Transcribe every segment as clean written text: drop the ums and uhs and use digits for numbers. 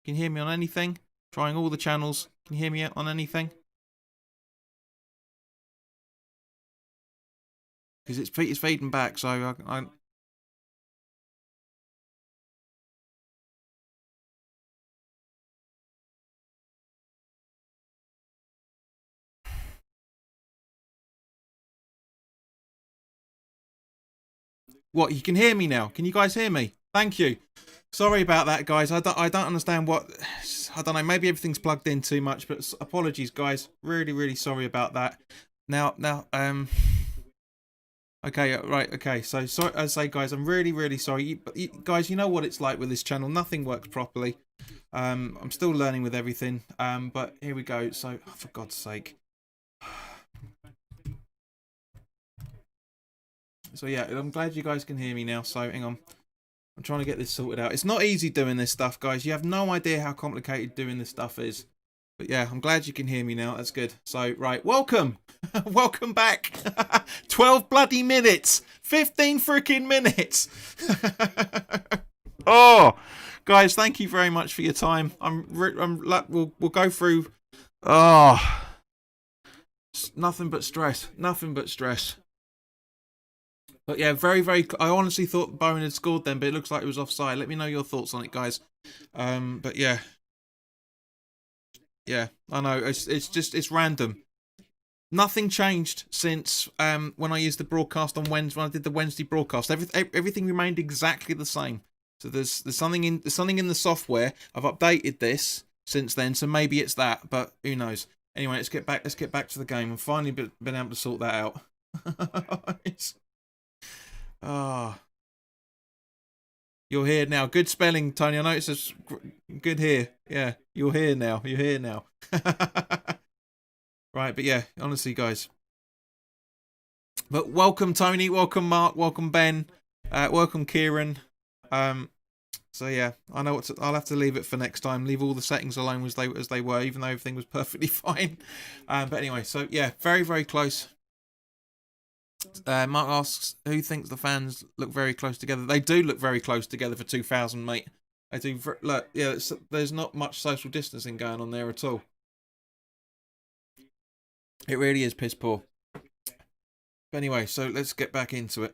Can you hear me on anything? Trying all the channels. Can you hear me on anything? Because it's feeding back, so I What, you can hear me now? Can you guys hear me? Thank you. Sorry about that, guys. I don't understand what... I don't know, maybe everything's plugged in too much, but apologies, guys. Really, really sorry about that. Now, okay, right, okay. So, sorry, I say, guys, I'm really, really sorry. Guys, you know what it's like with this channel. Nothing works properly. I'm still learning with everything. But here we go. So, oh, for God's sake. So yeah, I'm glad you guys can hear me now. So hang on, I'm trying to get this sorted out. It's not easy doing this stuff, guys. You have no idea how complicated doing this stuff is. But yeah, I'm glad you can hear me now. That's good. So right, welcome, welcome back. 12 bloody minutes, 15 freaking minutes. Oh, guys, thank you very much for your time. We'll go through. Oh, nothing but stress. Nothing but stress. But yeah, very, very... I honestly thought Bowen had scored then, but it looks like it was offside. Let me know your thoughts on it, guys. But yeah. Yeah, I know. It's random. Nothing changed since when I used the broadcast on Wednesday, when I did the Wednesday broadcast. Everything remained exactly the same. So there's something in the software. I've updated this since then, so maybe it's that, but who knows. Anyway, let's get back to the game. I've finally been able to sort that out. Ah, oh, you're here now. Good spelling, Tony. I know it says good here. Yeah, you're here now. You're here now. Right, but yeah, honestly, guys. But welcome, Tony. Welcome, Mark. Welcome, Ben. Welcome, Kieran. So yeah, I know I'll have to leave it for next time. Leave all the settings alone as they were, even though everything was perfectly fine. But anyway, so yeah, very, very close. Mark asks, who thinks the fans look very close together? They do look very close together for 2000, mate. They do. Look, yeah, there's not much social distancing going on there at all. It really is piss poor. But anyway, so let's get back into it.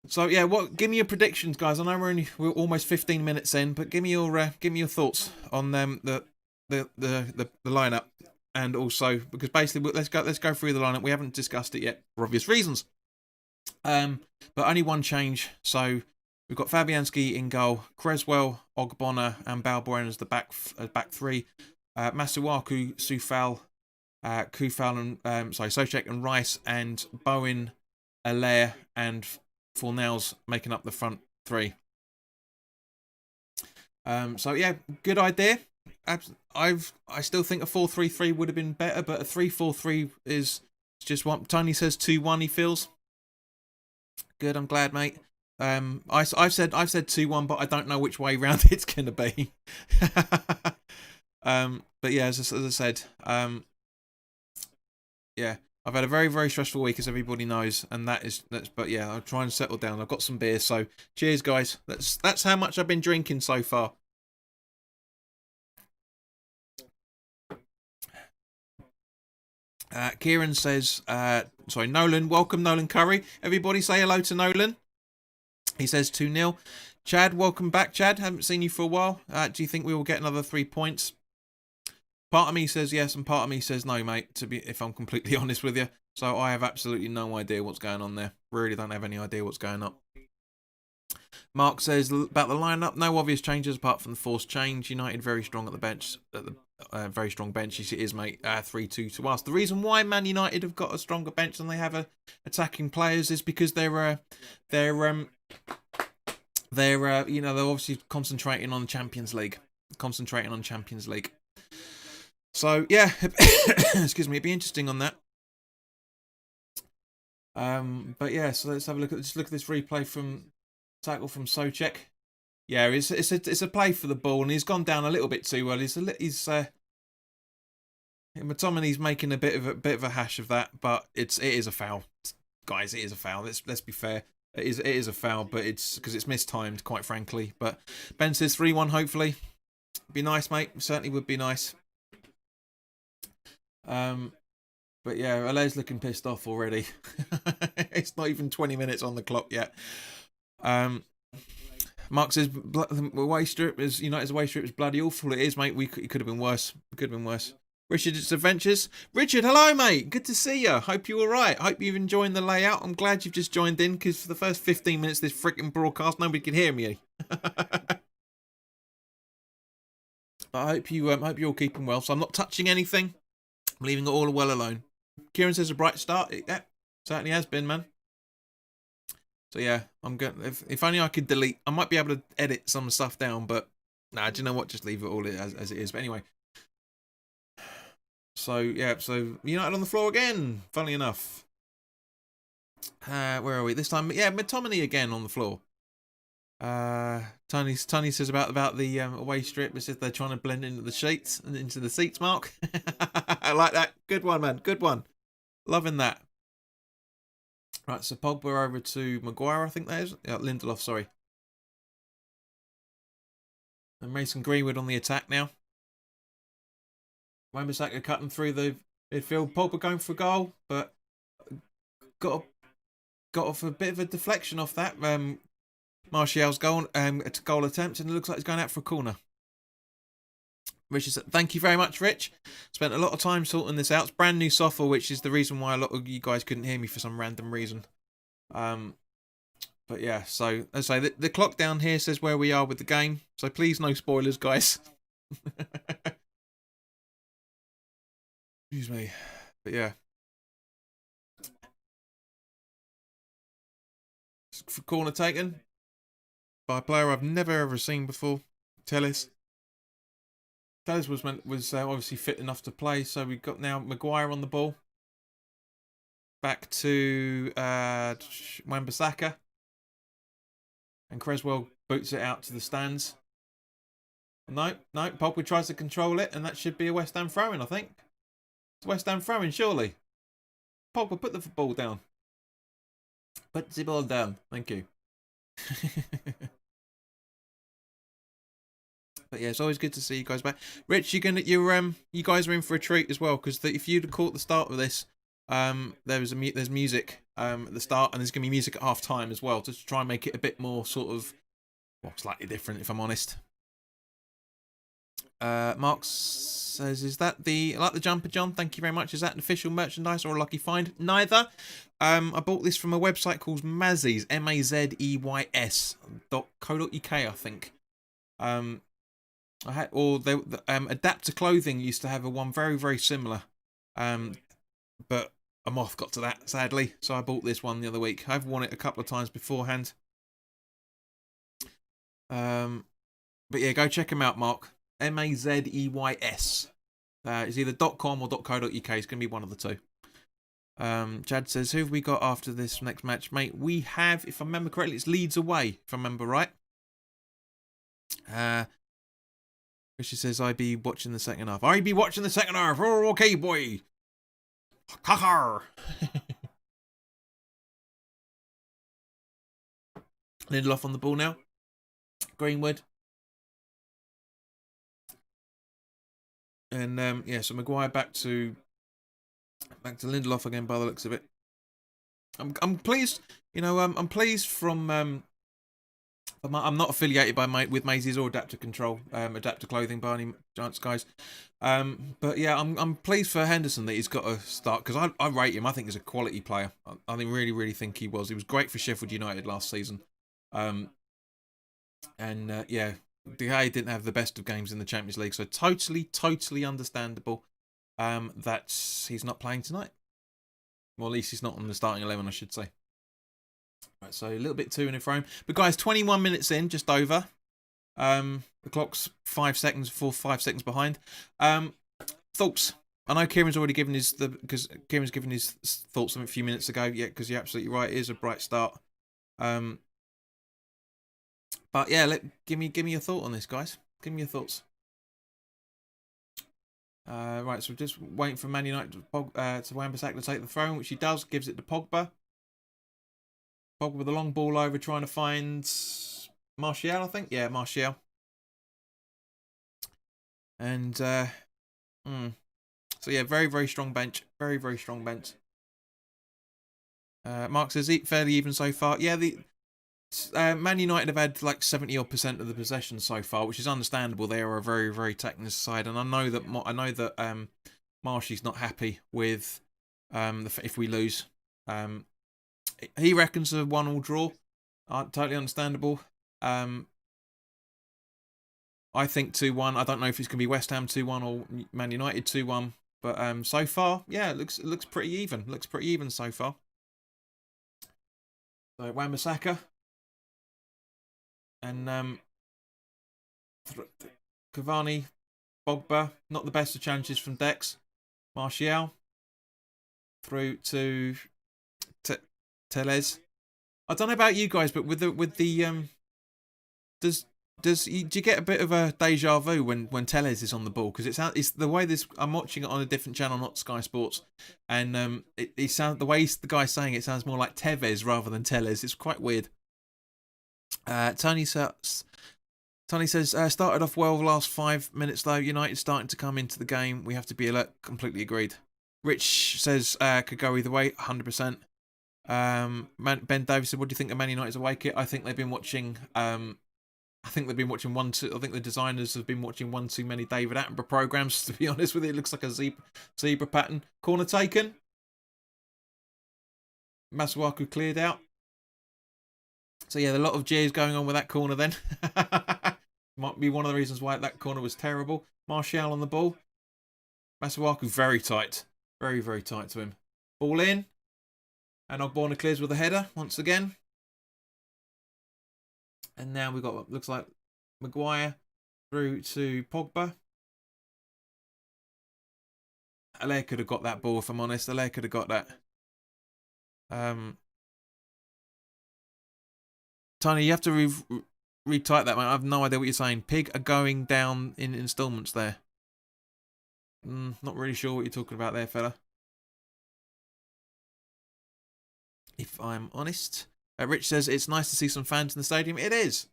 So yeah, give me your predictions, guys. I know we're almost 15 minutes in, but give me your thoughts on the lineup. And also, because basically, let's go through the lineup. We haven't discussed it yet for obvious reasons. But only one change. So we've got Fabianski in goal, Creswell, Ogbonna, and Balbuena as the back three. Masuaku, Soufal, Kufal, and Soucek and Rice, and Bowen, Allaire, and Fornals making up the front three. So yeah, good idea. I still think a 4-3-3 would have been better, but a 3-4-3 is just what Tony says. 2-1. He feels good. I'm glad, mate. I've said 2-1, but I don't know which way round it's gonna be. But yeah, as I said, yeah, I've had a very, very stressful week, as everybody knows, and that's. But yeah, I'm trying to settle down. I've got some beer, so cheers, guys. That's how much I've been drinking so far. Kieran says, sorry, Nolan, welcome, Nolan Curry. Everybody say hello to Nolan. He says 2-0. Chad, welcome back, Chad. Haven't seen you for a while. Do you think we will get another 3 points? Part of me says yes, and part of me says no, mate, if I'm completely honest with you. So I have absolutely no idea what's going on there. Really don't have any idea what's going on. Mark says about the lineup, no obvious changes apart from the forced change. United very strong at the bench. Very strong bench. Yes, it is, mate. 3-2 to us. The reason why Man United have got a stronger bench than they have attacking players is because they're obviously concentrating on the Champions League. So yeah, excuse me. It'd be interesting on that. But yeah, so let's have a look at this replay from tackle from Soucek. Yeah, it's a play for the ball, and he's gone down a little bit too well. McTominay's making a bit of a hash of that, but it is a foul, guys. It is a foul. Let's be fair. It is a foul, but it's because it's mistimed, quite frankly. But Ben says 3-1. Hopefully, be nice, mate. Certainly would be nice. But yeah, Ala's looking pissed off already. It's not even 20 minutes on the clock yet. Mark says away strip is United's away strip is bloody awful. It is, mate. It could have been worse. It could have been worse. Richard's Adventures. Richard, hello, mate. Good to see you. Hope you're all right. Hope you've enjoyed the layout. I'm glad you've just joined in because for the first 15 minutes of this freaking broadcast, nobody could hear me. I hope you're all keeping well. So I'm not touching anything. I'm leaving it all well alone. Kieran says a bright start. Yeah, certainly has been, man. So yeah, I'm going. If only I could delete. I might be able to edit some stuff down, but nah. Do you know what? Just leave it all as it is. But anyway. So yeah, so United on the floor again. Funnily enough. Where are we this time? Yeah, McTominay again on the floor. Tony says about the away strip. It says they're trying to blend into the sheets and into the seats. Mark, I like that. Good one, man. Good one. Loving that. Right, so Pogba over to Maguire. I think that is Lindelof. Sorry. And Mason Greenwood on the attack now. Wan-Bissaka cutting through the midfield. Pogba going for a goal, but got off a bit of a deflection off that. Martial's goal attempt, and it looks like he's going out for a corner. Richard said, thank you very much, Rich. Spent a lot of time sorting this out. It's brand new software, which is the reason why a lot of you guys couldn't hear me for some random reason. But yeah, so as I say, the clock down here says where we are with the game. So please, no spoilers, guys. Excuse me. But yeah. Corner taken by a player I've never ever seen before. Telles was obviously fit enough to play, so we've got now Maguire on the ball. Back to Wan-Bissaka. And Creswell boots it out to the stands. No, Pogba tries to control it, and that should be a West Ham throw-in, I think. It's West Ham throw-in, surely. Pogba, put the ball down. Put the ball down. Thank you. But yeah, it's always good to see you guys back. Rich, you guys are in for a treat as well, because if you'd have caught the start of this, there's music at the start, and there's going to be music at half time as well, to try and make it a bit more sort of, well, slightly different, if I'm honest. Mark says, is that I like the jumper, John? Thank you very much. Is that an official merchandise or a lucky find? Neither. I bought this from a website called Mazzeys, mazeys.co.uk, I think. Adapter Clothing used to have one very, very similar. But a moth got to that, sadly. So I bought this one the other week. I've worn it a couple of times beforehand. But yeah, go check them out, Mark. Mazeys. It's either .com or .co.uk. It's going to be one of the two. Chad says, who have we got after this next match, mate? We have, if I remember correctly, it's Leeds away, if I remember right. Richard says, I be watching the second half. I be watching the second half. Oh, okay, boy. Kakar. Lindelof on the ball now. Greenwood. And yeah, so Maguire back to Lindelof again by the looks of it. I'm pleased, I'm pleased from I'm not affiliated with Mazeys or Adapter Control, Adapter Clothing by any chance, guys. But yeah, I'm pleased for Henderson that he's got a start, because I rate him. I think he's a quality player. I really, really think he was. He was great for Sheffield United last season. Yeah, De Gea didn't have the best of games in the Champions League, so totally understandable that he's not playing tonight. Well, at least he's not on the starting 11, I should say. Right, so a little bit too in a frame. But guys, 21 minutes in, just over. The clock's 5 seconds behind. Thoughts? I know Kieran's already given his thoughts a few minutes ago. Yeah, because you're absolutely right. It is a bright start. But yeah, give me your thought on this, guys. Give me your thoughts. Right, so we're just waiting for Man United to Wan-Bissaka to take the throne, which he does. Gives it to Pogba. Pogba with a long ball over, trying to find Martial, I think. Yeah, Martial. And so yeah, very, very strong bench. Very, very strong bench. Mark says fairly even so far. Yeah, the Man United have had like 70% of the possession so far, which is understandable. They are a very, very technical side, and I know that Marshy's not happy with if we lose. He reckons a 1-1 draw. Totally understandable. I think 2-1. I don't know if it's going to be West Ham 2-1 or Man United 2-1. But so far, yeah, it looks pretty even. Looks pretty even so far. So Wan-Bissaka and Cavani, Pogba, not the best of challenges from Dex. Martial through to Tellez. I don't know about you guys, but with the do you get a bit of a deja vu when Tellez is on the ball? Because it's the way this, I'm watching it on a different channel, not Sky Sports, and it sounds, the way the guy's saying it sounds more like Tevez rather than Tellez. It's quite weird. Tony says started off well the last 5 minutes though. United starting to come into the game. We have to be alert. Completely agreed. Rich says could go either way. 100%. Ben Davis said, "What do you think of Man United's away kit?" I think they've been watching. I think they've been watching I think the designers have been watching one too many David Attenborough programs. To be honest with you, it looks like a zebra pattern. Corner taken. Masuaku cleared out. So yeah, a lot of jeers going on with that corner then. Might be one of the reasons why that corner was terrible. Martial on the ball. Masuaku very tight. Very, very tight to him. Ball in. And Ogbonna clears with a header once again. And now we've got what looks like Maguire through to Pogba. Allaire could have got that ball, if I'm honest. Allaire could have got that. Tony, you have to retype that, man. I have no idea what you're saying. Pig are going down in installments there. Not really sure what you're talking about there, fella. If I'm honest. Rich says it's nice to see some fans in the stadium. It is.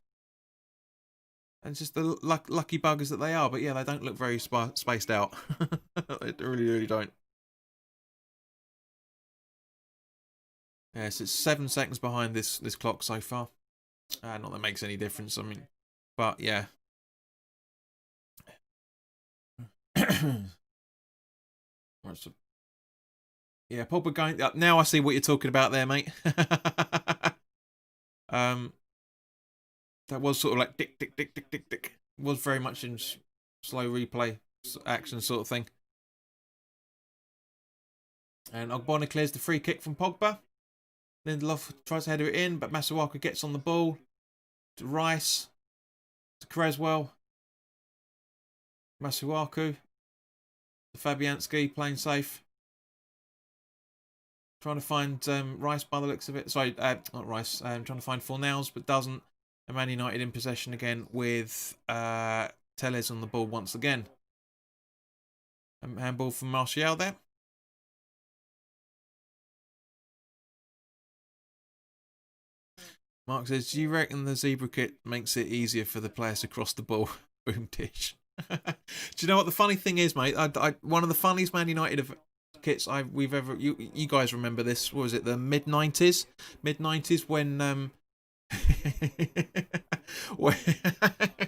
And it's just the lucky buggers that they are. But yeah, they don't look very spaced out. They really, really don't. Yes, it's 7 seconds behind this clock so far. Not that it makes any difference. I mean, but yeah. Yeah, Pogba going up. Now I see what you're talking about there, mate. That was sort of like tick, tick, tick, tick, tick, tick. It was very much in slow replay action sort of thing. And Ogbonna clears the free kick from Pogba. Lindelof tries to header it in, but Masuaku gets on the ball. To Rice. To Creswell. Masuaku. To Fabianski, playing safe. Trying to find Rice by the looks of it. Sorry, not Rice. Trying to find Fornals, but doesn't. And Man United in possession again with Tellez on the ball once again. Handball from Martial there. Mark says, do you reckon the zebra kit makes it easier for the players to cross the ball? Boom dish. Do you know what the funny thing is, mate? One of the funniest Man United kits we've ever... You guys remember this? What was it? The mid-90s? Mid-90s when...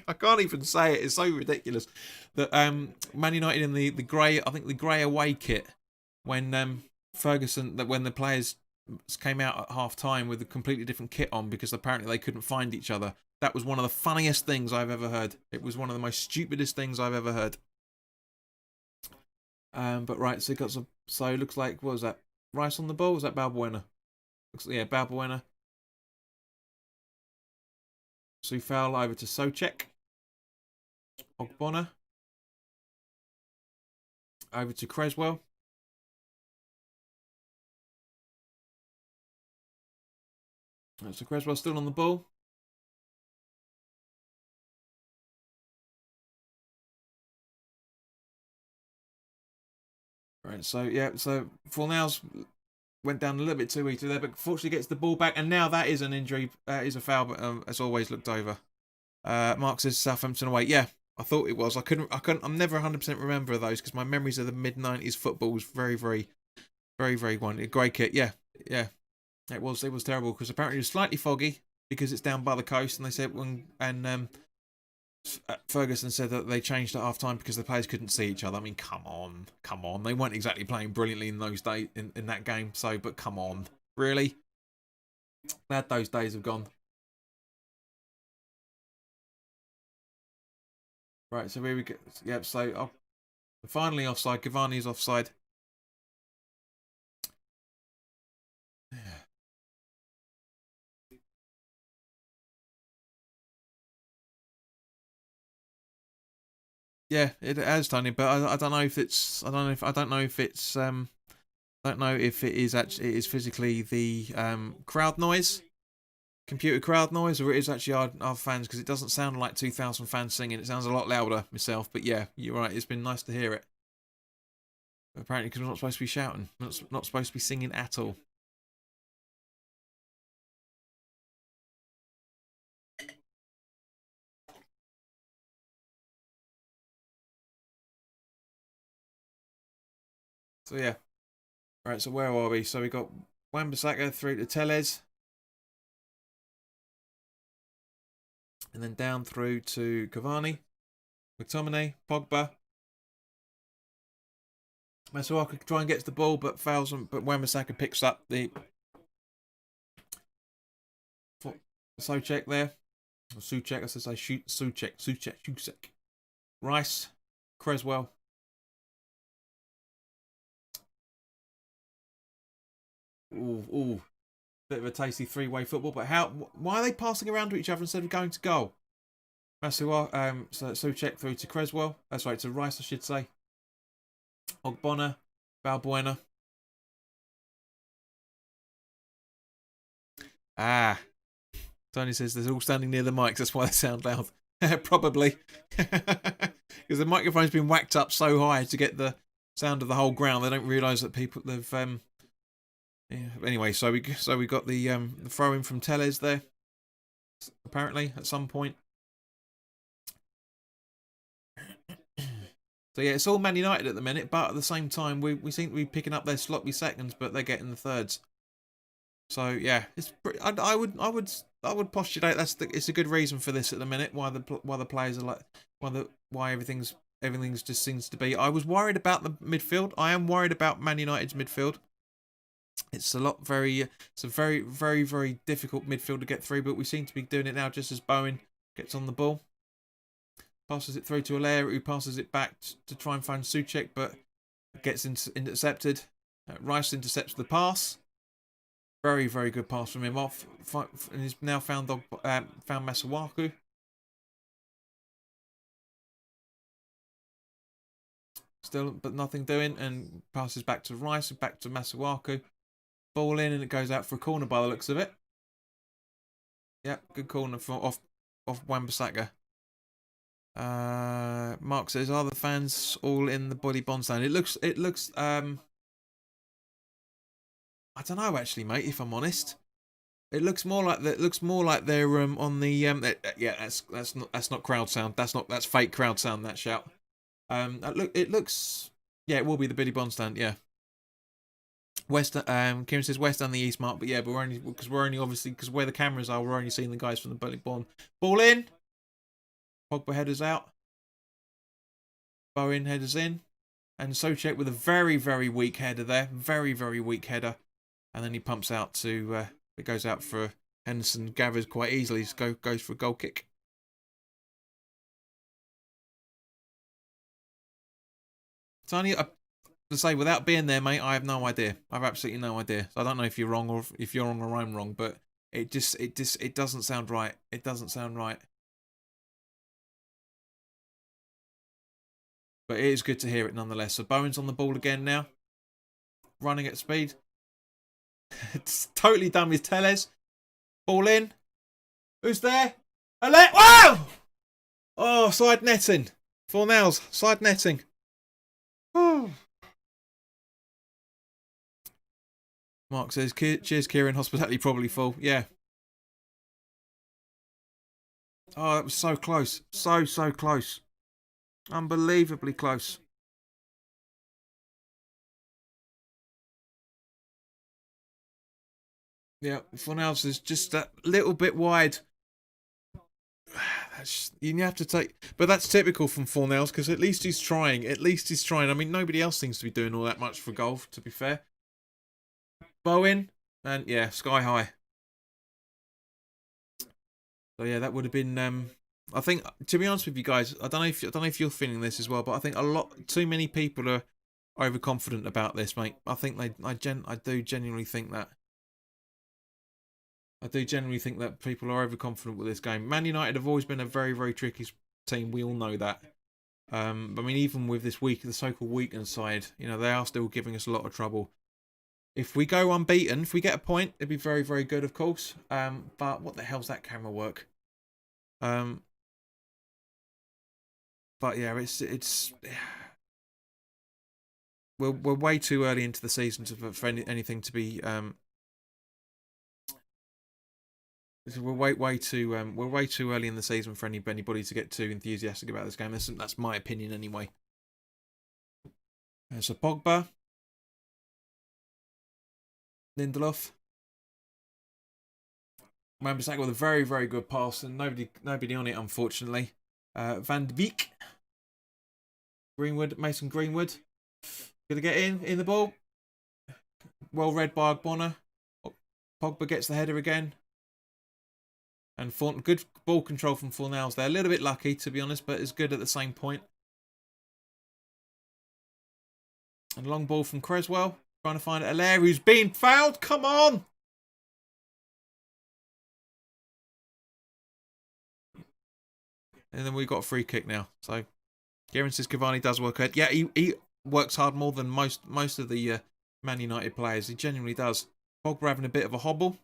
I can't even say it. It's so ridiculous. That Man United in the grey... I think the grey away kit when Ferguson... when the players... came out at half time with a completely different kit on because apparently they couldn't find each other. That was one of the funniest things I've ever heard. It was one of the most stupidest things I've ever heard. But right, so it looks like, what was that? Rice on the ball? Was that Balbuena? Yeah, Balbuena. Soufal over to Soucek. Ogbonna. Over to Creswell. So Creswell still on the ball. Right, so yeah, so Fornals went down a little bit too easy there, but fortunately gets the ball back, and now that is an injury, is a foul, but it's always looked over. Mark says Southampton away. Yeah, I thought it was. I'm never 100% remember of those because my memories of the mid-90s football was very, very, very, very one. Grey kit. Yeah. It was terrible because apparently it was slightly foggy because it's down by the coast, and they said Ferguson said that they changed at half time because the players couldn't see each other. I mean, come on. They weren't exactly playing brilliantly in those days in that game. So, but come on, really? Glad those days have gone. Right, so here we go. Yep, so finally offside. Cavani's offside. Yeah, it has, Tony. But I don't know if it's. I don't know if it's. I don't know if it is actually. It is physically the crowd noise, computer crowd noise, or it is actually our fans, because it doesn't sound like 2,000 fans singing. It sounds a lot louder myself. But yeah, you're right. It's been nice to hear it. But apparently, because we're not supposed to be shouting, we're not supposed to be singing at all. So yeah. Right, so where are we? So we got Wan-Bissaka through to Tellez. And then down through to Cavani. McTominay, Pogba. Masuaku try and gets the ball, but fails him. But Wan-Bissaka picks up the Soucek there. Or Soucek, I should say. Soucek. Rice. Creswell. Ooh. Bit of a tasty three-way football. But why are they passing around to each other instead of going to goal? Masuaku, so Soucek through to Creswell. That's right, to Rice, I should say. Ogbonna, Balbuena. Tony says they're all standing near the mics, that's why they sound loud. Probably. Because the microphone's been whacked up so high to get the sound of the whole ground, they don't realise that people have. Yeah. Anyway, so we got the throw in from Tellez there. Apparently, at some point. So yeah, it's all Man United at the minute, but at the same time, we seem to be picking up their sloppy seconds, but they're getting the thirds. So yeah, it's I would postulate it's a good reason for this at the minute. Why the players are like why everything's just seems to be. I was worried about the midfield. I am worried about Man United's midfield. It's a very, very, very difficult midfield to get through, but we seem to be doing it now. Just as Bowen gets on the ball. Passes it through to Allaire, who passes it back to try and find Soucek, but gets intercepted. Rice intercepts the pass. Very, very good pass from him off. And he's now found Masuaku. Still, but nothing doing, and passes back to Rice, back to Masuaku. Ball in, and it goes out for a corner by the looks of it. Yep, good corner off Wan-Bissaka. Mark says, are the fans all in the Buddy Bond stand? It looks I don't know actually, mate, if I'm honest. It looks more like they're on the yeah, that's not crowd sound. That's fake crowd sound, that shout. It looks, yeah, it will be the Buddy Bond stand, yeah. Kieran says west and the east, Mark, but yeah, but we're only obviously because where the cameras are, we're only seeing the guys from the Buddy Bond. Ball in. Pogba headers out. Bowen headers in. And Soucek with a very, very weak header there. Very, very weak header. And then he pumps out to... it goes out for Henderson. Gathers quite easily. Goes for a goal kick. Tony, to say, without being there, mate, I have no idea. I have absolutely no idea. So I don't know if you're wrong or if you're wrong or I'm wrong. But it doesn't sound right. It doesn't sound right. But it is good to hear it nonetheless. So Bowen's on the ball again now. Running at speed. It's totally done with Tellez. Ball in. Who's there? Wow! Oh, side netting. Fornals, side netting. Oh. Mark says, cheers, Kieran. Hospitality probably full. Yeah. Oh, that was so close. So close. Unbelievably close. Yeah, Fornals is just a little bit wide. You have to take, but that's typical from Fornals because at least he's trying. At least he's trying. I mean, nobody else seems to be doing all that much for golf, to be fair. Bowen, and yeah, sky high. So yeah, that would have been. I think, to be honest with you guys, I don't know if you're feeling this as well, but I think too many people are overconfident about this, mate. I think I do genuinely think that. I do genuinely think that people are overconfident with this game. Man United have always been a very, very tricky team. We all know that. I mean, even with this the so-called weakened side, they are still giving us a lot of trouble. If we go unbeaten, if we get a point, it'd be very, very good, of course. But what the hell's that camera work? But yeah, it's we're way too early into the season for anything to be we're way too early in the season for anybody to get too enthusiastic about this game. That's my opinion anyway. So Pogba, Lindelof, Wan-Bissaka with a very, very good pass and nobody on it, unfortunately. Van de Beek, Mason Greenwood, gonna get in the ball. Well read by Ogbonna. Pogba gets the header again. And good ball control from Fornals there. A little bit lucky, to be honest, but it's good at the same point. And long ball from Creswell. Trying to find Allaire, who's being fouled. Come on! And then we've got a free kick now. So, Kieran says Cavani does work hard. Yeah, he works hard more than most of the Man United players. He genuinely does. Pogba having a bit of a hobble.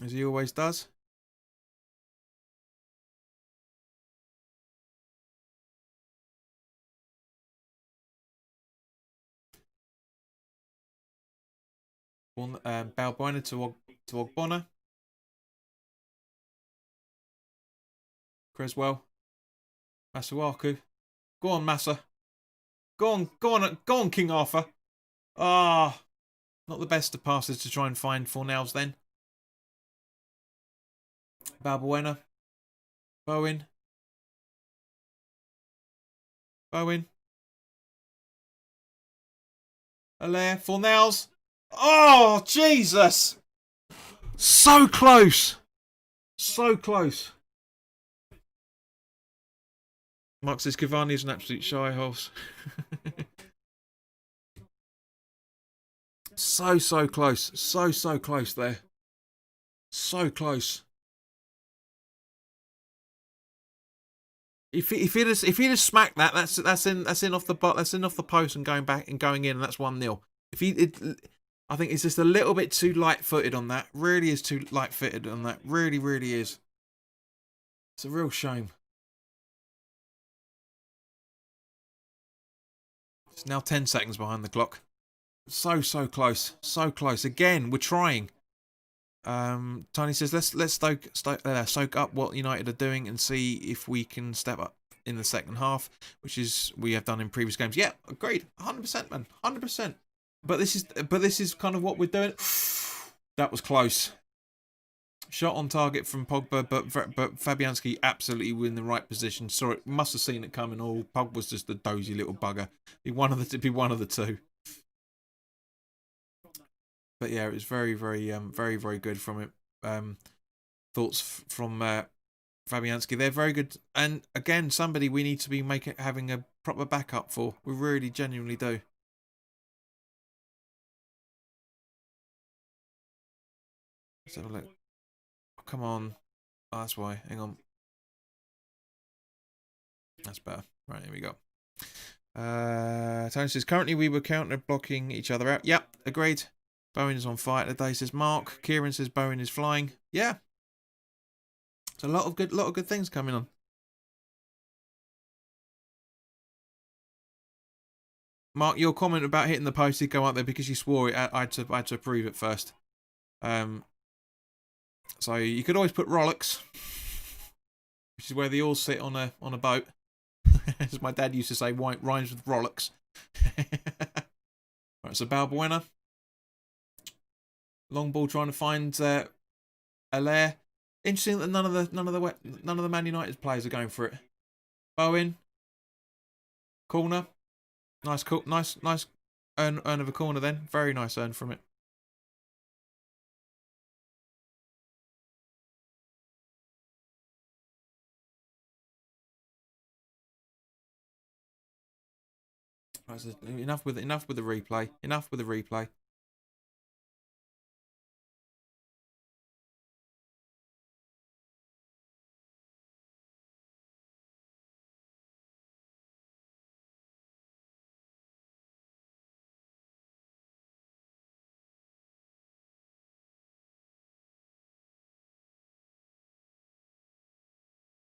As he always does. Balbuena to Ogbonna. Creswell. Masuaku. Go on, Massa. Go on, King Arthur. Ah, not the best of passes to try and find Fornals then. Balbuena. Bowen. Allaire. Fornals. Oh, Jesus. So close. So close. Mark says Cavani is an absolute shy horse. So close. So close there. So close. If he'd have smacked that, that's in off the post and going back and going in, and that's 1-0. I think it's just a little bit too light-footed on that. Really is too light-footed on that. Really, really is. It's a real shame. It's now 10 seconds behind the clock. So close. So close. Again, we're trying. Tony says, let's soak up what United are doing and see if we can step up in the second half, which is we have done in previous games. Yeah, agreed. 100%, man. 100%. But this is kind of what we're doing. That was close. Shot on target from Pogba, but Fabianski absolutely in the right position. Saw it, must have seen it coming. All Pogba was just a dozy little bugger. Be one of the two. But yeah, it was very, very good from it. Thoughts from Fabianski. They're very good, and again, somebody we need to be having a proper backup for. We really, genuinely do. Let's have a look. Oh, come on. Oh, that's why. Hang on. That's better. Right, here we go. Tony says, currently we were counter-blocking each other out. Yep, agreed. Bowen is on fire today, says Mark. Kieran says Bowen is flying. Yeah. It's a lot of good things coming on. Mark, your comment about hitting the post did go up there because you swore it. I had to approve it first. So you could always put Rolex, which is where they all sit on a boat. As my dad used to say, rhymes with Rolex. Right, so Balbuena. Long ball trying to find Allaire. Interesting that none of the Man United players are going for it. Bowen. Corner. Nice earn of a corner then. Very nice earn from it. Right, so enough with the replay. Enough with the replay.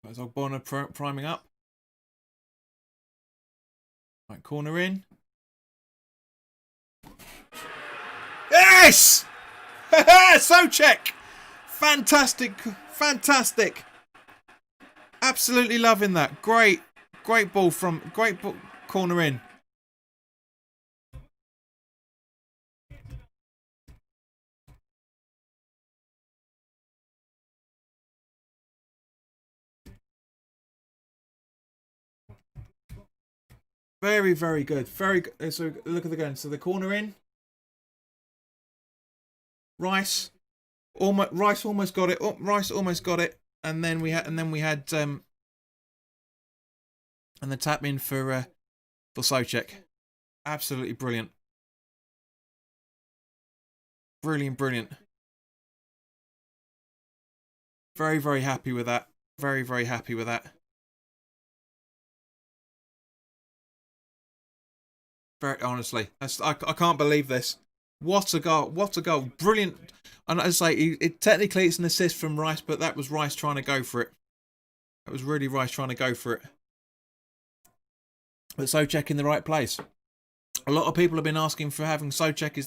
That's Ogbonna priming up. Right, corner in. Yes! Souček! Fantastic. Absolutely loving that. Great ball corner in. Very, very good. Very good. So look at the gun. So the corner in. Rice almost got it. Oh, Rice almost got it. And then we had and the tap in for Souček. Absolutely brilliant. Brilliant. Very, very happy with that. Very, very happy with that. Very honestly, I can't believe this. What a goal! Brilliant. And as I say, technically it's an assist from Rice, but that was Rice trying to go for it. That was really Rice trying to go for it. But Souček in the right place. A lot of people have been asking for having Souček in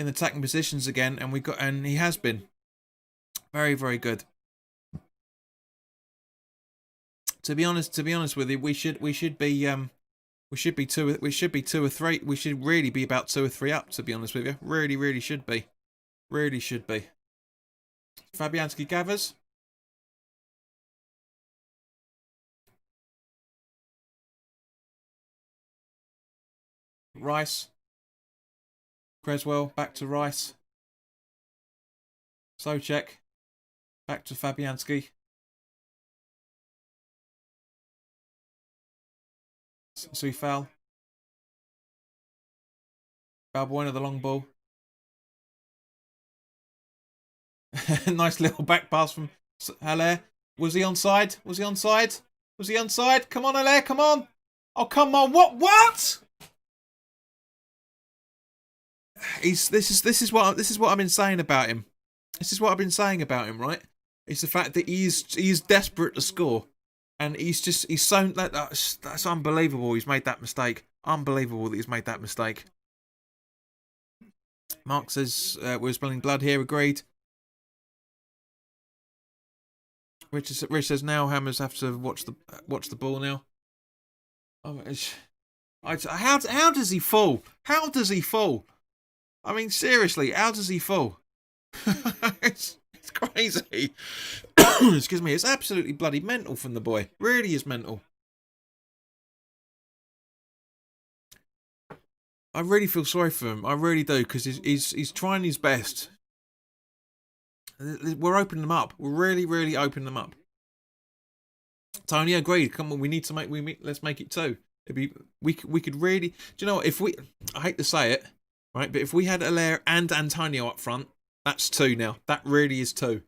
the attacking positions again, and he has been. Very, very good. To be honest with you, we should be two or three. We should really be about 2 or 3 up. To be honest with you, really should be. Really should be. Fabianski gathers. Rice. Creswell back to Rice. Souček back to Fabianski. Soufal. Balbuena the long ball. Nice little back pass from Allaire. Was he onside? Come on, Allaire, come on. Oh, come on. What? This is what I've been saying about him. Right? It's the fact that he's desperate to score. And he's so that's unbelievable. He's made that mistake. Unbelievable that he's made that mistake. Mark says we're spilling blood here. Agreed. Rich says now Hammers have to watch the ball now. Oh, how does he fall? How does he fall? I mean, seriously, how does he fall? It's crazy. Excuse me. It's absolutely bloody mental from the boy. Really is mental. I really feel sorry for him. I really do, because he's trying his best. We're opening them up. We're really opening them up. Tony agreed. Come on, let's make it 2. We could really. Do you know what? I hate to say it, right? But if we had Allaire and Antonio up front, that's 2 now. That really is 2.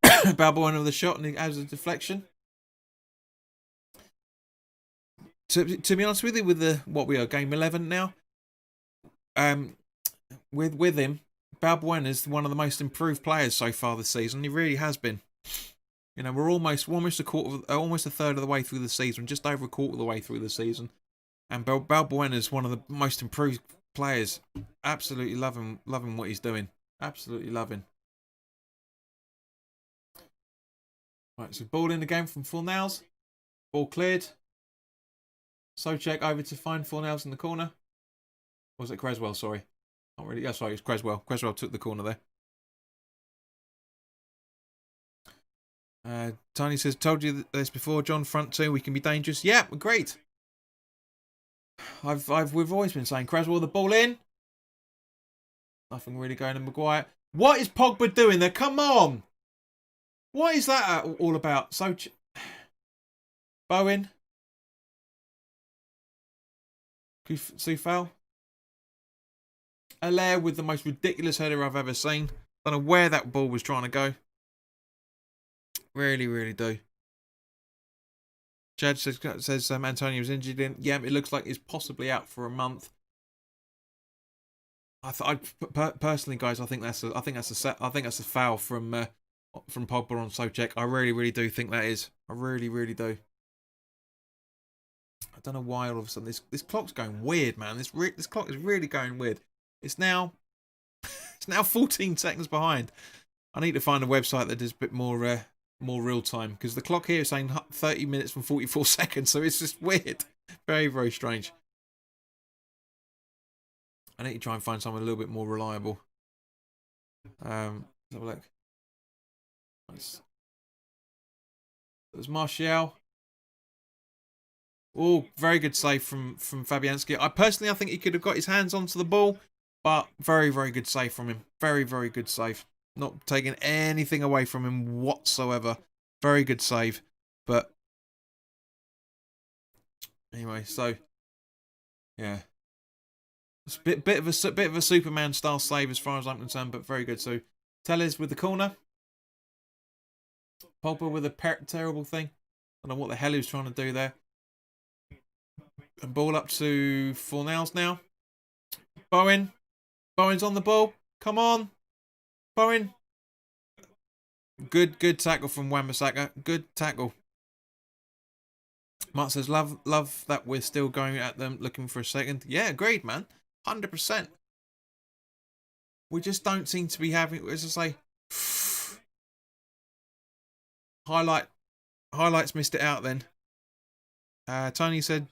Balbuena with the shot and he has a deflection. To be honest with you, with what we are game 11 now, with him, Balbuena is one of the most improved players so far this season. He really has been. You know, we're almost almost a third of the way through the season, just over a quarter of the way through the season. And Balbuena is one of the most improved players. Absolutely loving what he's doing. Absolutely loving. Right, so ball in the game from Fornals. Ball cleared. Socek over to find Fornals in the corner. Or was it Creswell? Sorry. Not really. Yeah, sorry, it's Creswell. Creswell took the corner there. Tony says, told you this before, John, front two, we can be dangerous. Yeah, great. We've always been saying Creswell, the ball in. Nothing really going to Maguire. What is Pogba doing there? Come on. What is that all about? So, Bowen. Soufal. Allaire with the most ridiculous header I've ever seen. Don't know where that ball was trying to go. Really, really do. Chad says Antonio was injured. Yeah, it looks like he's possibly out for a month. Personally, guys, I think that's a foul from Pogba on Socek. I really, really do think that is. I really, really do. I don't know why all of a sudden this clock's going weird, man. This clock is really going weird. It's now 14 seconds behind. I need to find a website that does a bit more real time, because the clock here is saying 30 minutes and 44 seconds, so it's just weird. Very, very strange. I need to try and find someone a little bit more reliable. Let's have a look. Nice. There's Martial. Oh, very good save from Fabianski. I think he could have got his hands onto the ball, but very, very good save from him. Very, very good save. Not taking anything away from him whatsoever. Very good save. But anyway, so yeah, it's a bit of a Superman style save as far as I'm concerned, but very good. So Tellez with the corner. Pogba with a terrible thing. I don't know what the hell he was trying to do there. And ball up to Fornals now. Bowen's on the ball. Come on, Bowen. Good tackle from Wan-Bissaka. Good tackle. Mark says, love that we're still going at them, looking for a second. Yeah, agreed, man. 100%. We just don't seem to be having, as I say, highlights missed it out then. Tony said,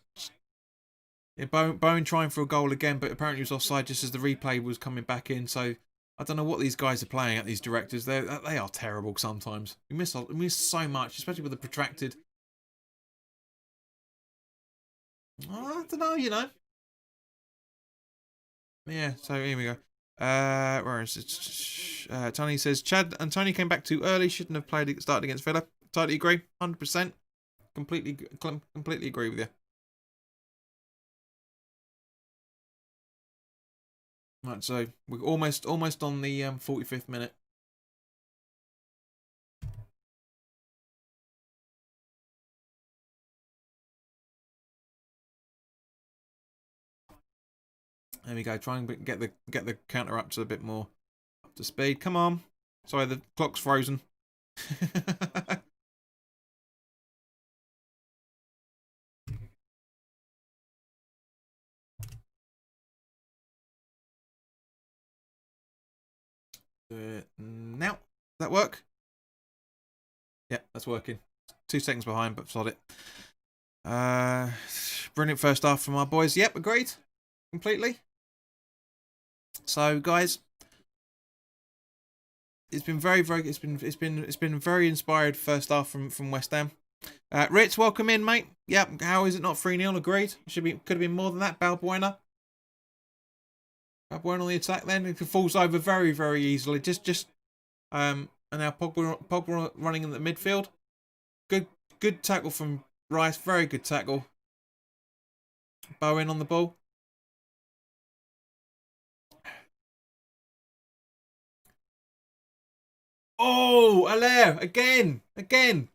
yeah, Bowen trying for a goal again, but apparently he was offside just as the replay was coming back in. So I don't know what these guys are playing at, these directors. They are terrible sometimes. We miss so much, especially with the protracted. I don't know, you know. Yeah, so here we go. Where is it? Tony says, Chad and Tony came back too early. Shouldn't have started against Villa. Totally agree. 100%. Completely agree with you. Right, so we're almost on the 45th minute. There we go. Try and get the counter up to a bit more up to speed. Come on. Sorry, the clock's frozen. Do it now. Does that work? Yeah, that's working. 2 seconds behind, but sod it. Brilliant first half from our boys. Yep, agreed. Completely. So, guys, it's been very, very. It's been very inspired first half from West Ham. Ritz, welcome in, mate. Yep. How is it not 3-0? Agreed. Could have been more than that. Balbuena on the attack. Then it falls over very, very easily. And now Pogba running in the midfield. Good tackle from Rice. Very good tackle. Bowen on the ball. Oh, Allaire again. Right,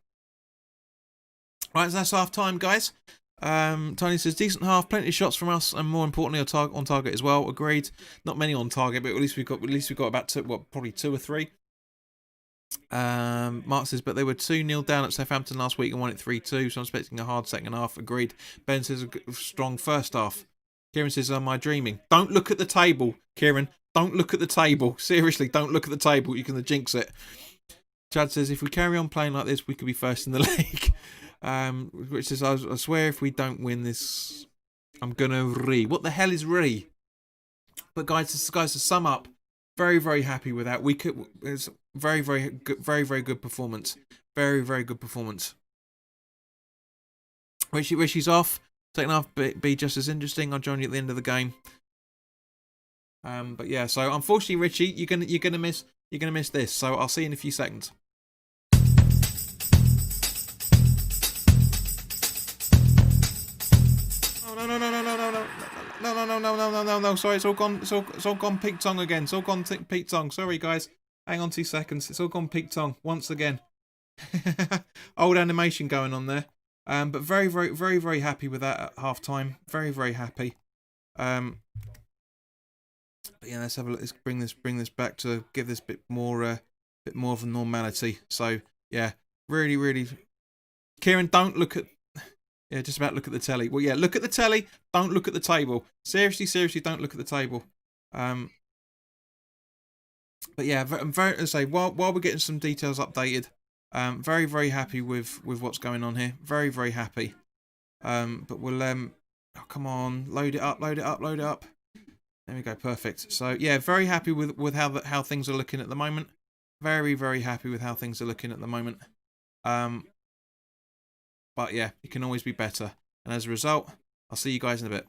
so that's half time, guys. Tony says decent half, plenty of shots from us, and more importantly, on target as well. Agreed. Not many on target, but at least we've got about probably 2 or 3. Mark says, but they were 2-0 down at Southampton last week and won it 3-2, so I'm expecting a hard second half. Agreed. Ben says a strong first half. Kieran says, am I dreaming? Don't look at the table, Kieran. Don't look at the table. Seriously, don't look at the table. You can jinx it. Chad says, if we carry on playing like this, we could be first in the league. Which says, I swear if we don't win this, I'm going to What the hell is re? But guys, to sum up, very, very happy with that. It's very, very good, very, very good performance. Very, very good performance. Rishi's off. Second half be just as interesting. I'll join you at the end of the game. But yeah, so unfortunately, Richie, you're gonna miss this. So I'll see you in a few seconds. No. Sorry, it's all gone. It's all gone Pete Tong again. It's all gone Pete Tong. Sorry, guys. Hang on 2 seconds. It's all gone Pete Tong once again. Old animation going on there. But very, very, very, very happy with that at half time. Very, very happy. But yeah, let's have a look. Let's bring this back to give this bit more of a normality. So yeah, really, really. Kieran, don't look at. Yeah, just about look at the telly. Well, yeah, look at the telly. Don't look at the table. Seriously, don't look at the table. But yeah, I'm very. Let's say while we're getting some details updated, very, very happy with what's going on here. Very, very happy. But we'll oh, come on, load it up. There we go, perfect. So yeah, very happy with how things are looking at the moment. Very, very happy with how things are looking at the moment. But yeah, it can always be better. And as a result, I'll see you guys in a bit.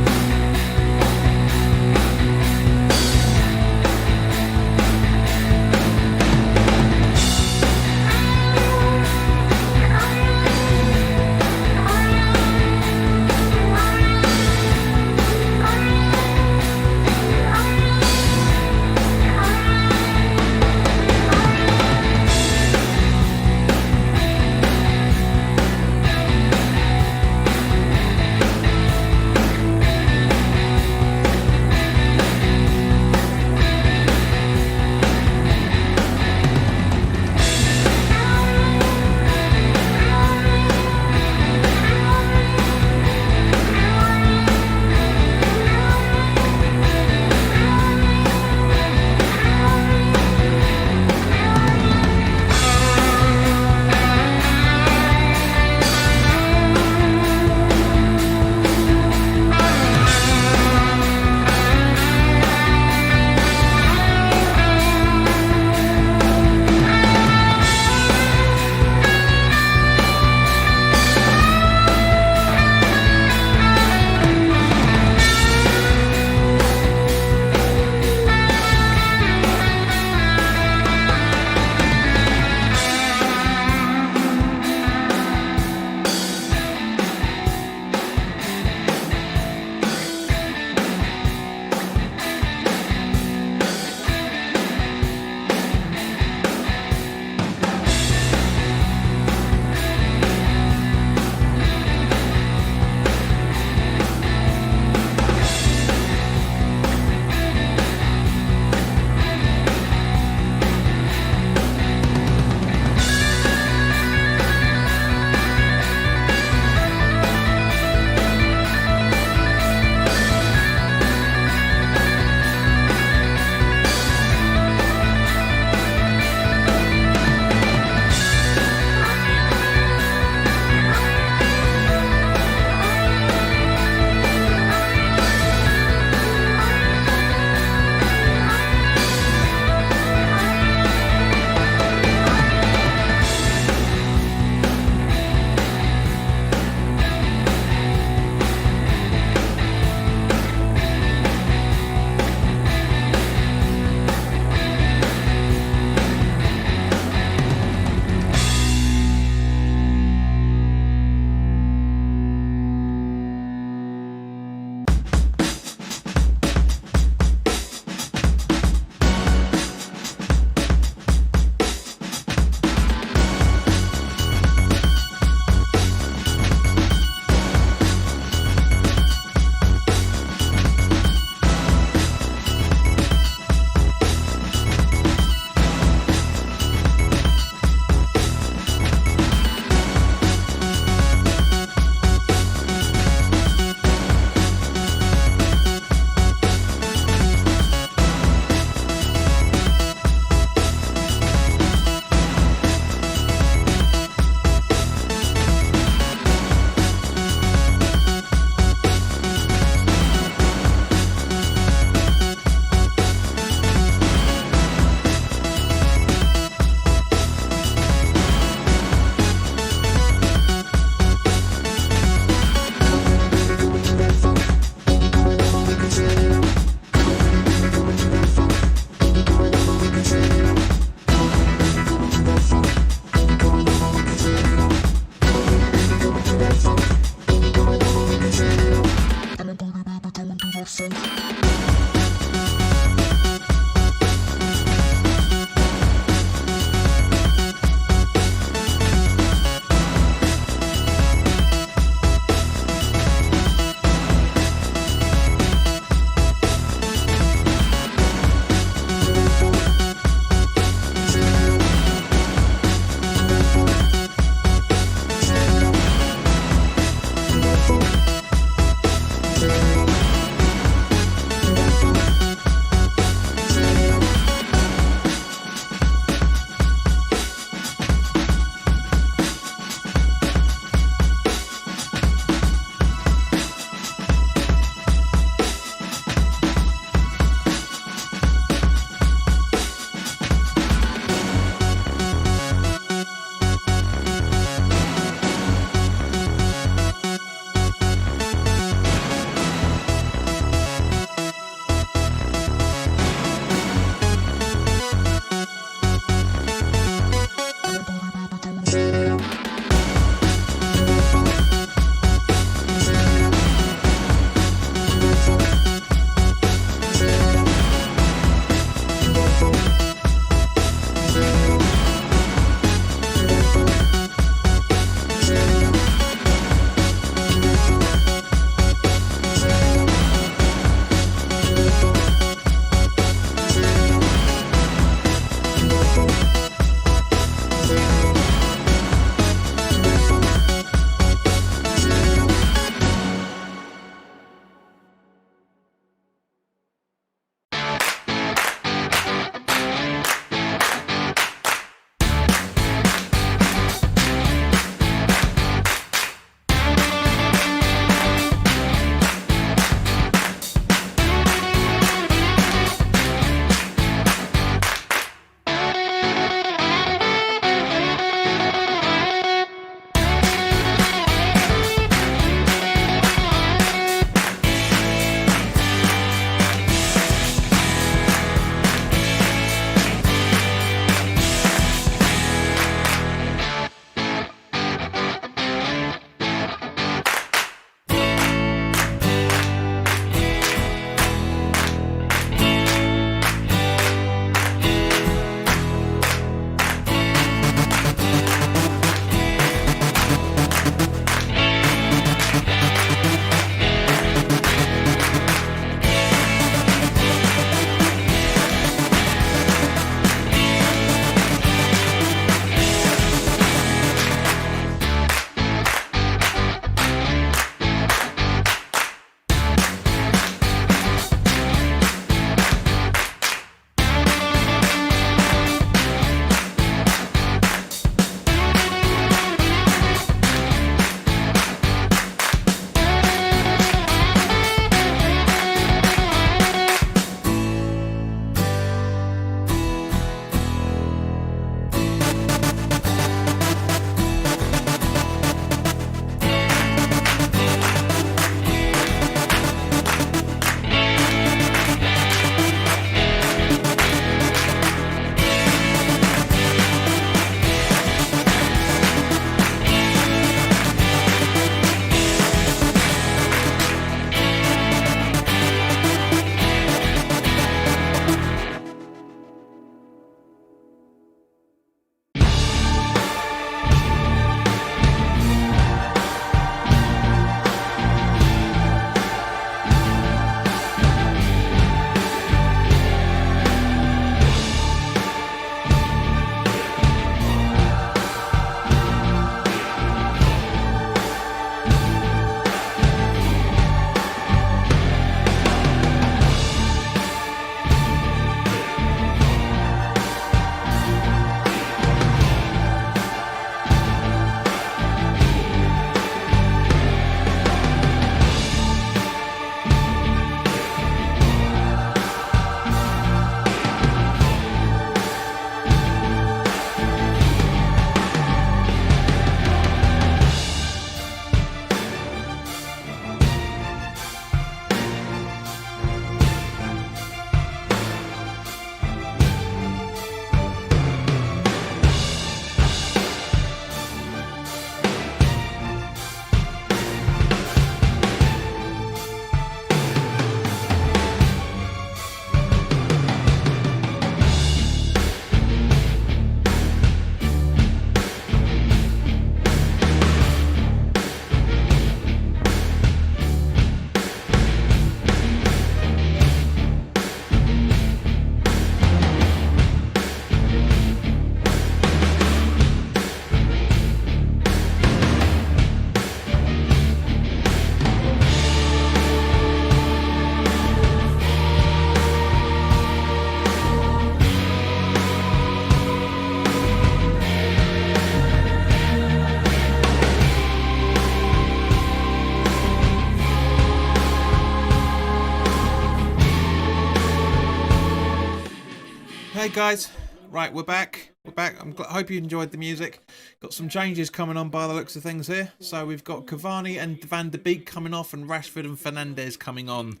Okay, guys. Right, we're back. We're back. I hope you enjoyed the music. Got some changes coming on by the looks of things here. So we've got Cavani and Van der Beek coming off, and Rashford and Fernandes coming on.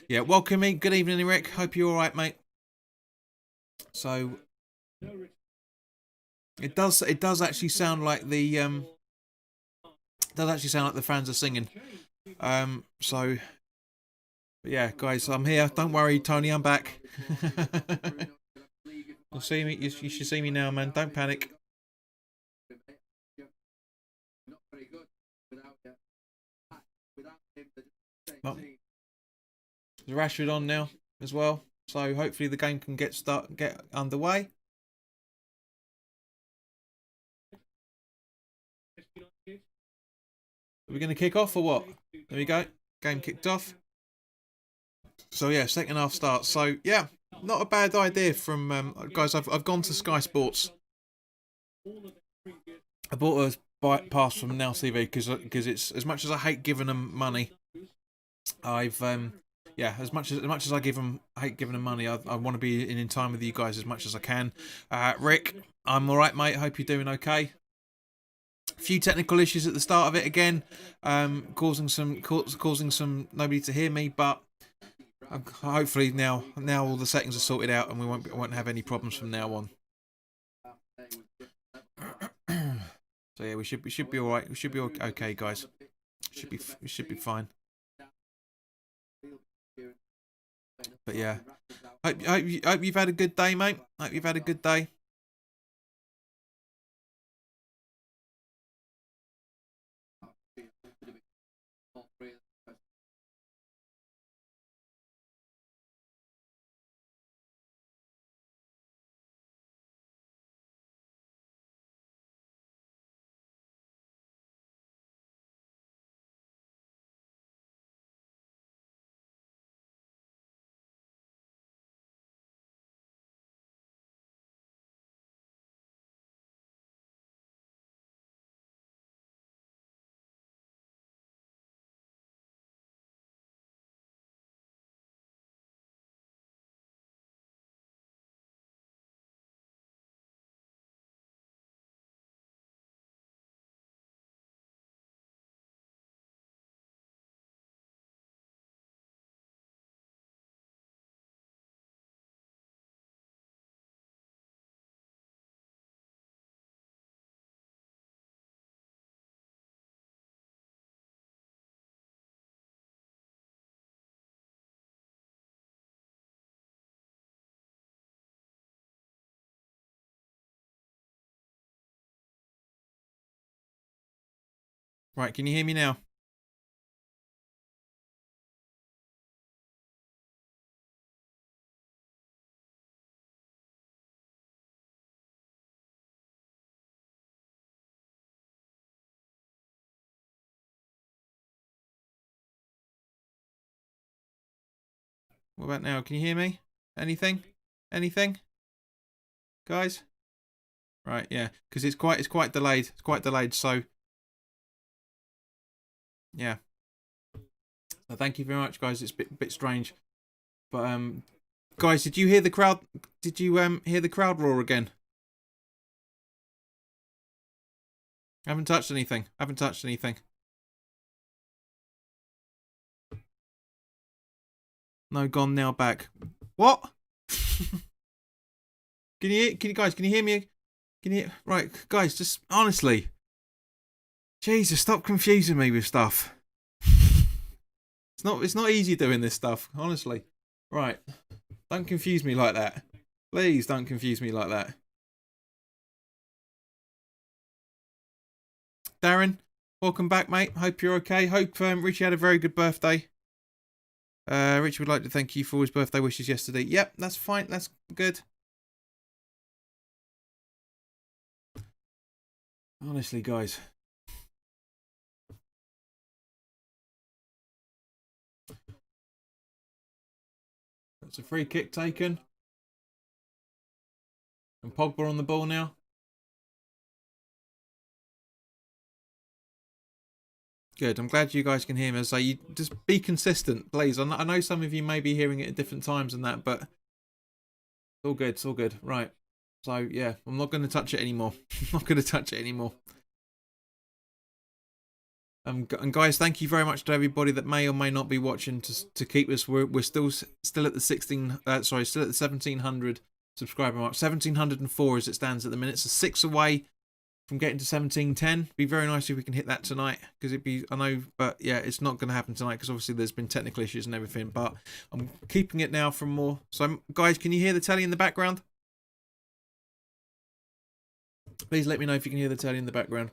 Yeah, welcome, mate. Good evening, Eric. Hope you're all right, mate. So it does actually sound like the fans are singing. So yeah, guys, I'm here. Don't worry, Tony, I'm back. You'll see me. You should see me now, man. Don't panic. Well, there's Rashford on now as well, so hopefully the game can get underway. Are we going to kick off or what? There we go. Game kicked off. So yeah, second half starts. So yeah, not a bad idea from guys. I've gone to Sky Sports. I bought a pass from Now TV because it's, as much as I hate giving them money, I've yeah, as much as I hate giving them money, I want to be in time with you guys as much as I can. Rick, I'm all right, mate. Hope you're doing okay. A few technical issues at the start of it again, causing some nobody to hear me, but hopefully now all the settings are sorted out and we won't have any problems from now on. So yeah, we should be all right. We should be okay, guys. We should be fine. But yeah, hope you've had a good day, mate. Hope you've had a good day. Right, can you hear me now? What about now? Can you hear me? Anything? Anything? Guys? Right, yeah, because it's quite delayed. It's quite delayed, so yeah. So thank you very much, guys. It's a bit strange, but guys, did you hear the crowd? Did you hear the crowd roar again? I haven't touched anything. I haven't touched anything. No, gone now, back. What? Can you guys? Can you hear me? Can you? Right, guys. Just honestly, Jesus, stop confusing me with stuff. It's not easy doing this stuff, honestly. Right, don't confuse me like that. Please don't confuse me like that. Darren, welcome back, mate. Hope you're okay. Hope Richie had a very good birthday. Richie would like to thank you for his birthday wishes yesterday. Yep, that's fine. That's good. Honestly, guys. That's a free kick taken. And Pogba on the ball now. Good. I'm glad you guys can hear me. So you just be consistent, please. I know some of you may be hearing it at different times and that, but all good. It's all good. Right. So, yeah, I'm not going to touch it anymore. I'm not going to touch it anymore. And guys, thank you very much to everybody that may or may not be watching to keep us. We're still at the still at the 1700 subscriber mark. 1704 as it stands at the minute. So 6 away from getting to 1710. Be very nice if we can hit that tonight, because it'd be, I know, but yeah, it's not going to happen tonight because obviously there's been technical issues and everything. But I'm keeping it now for more. So guys, can you hear the telly in the background? Please let me know if you can hear the telly in the background.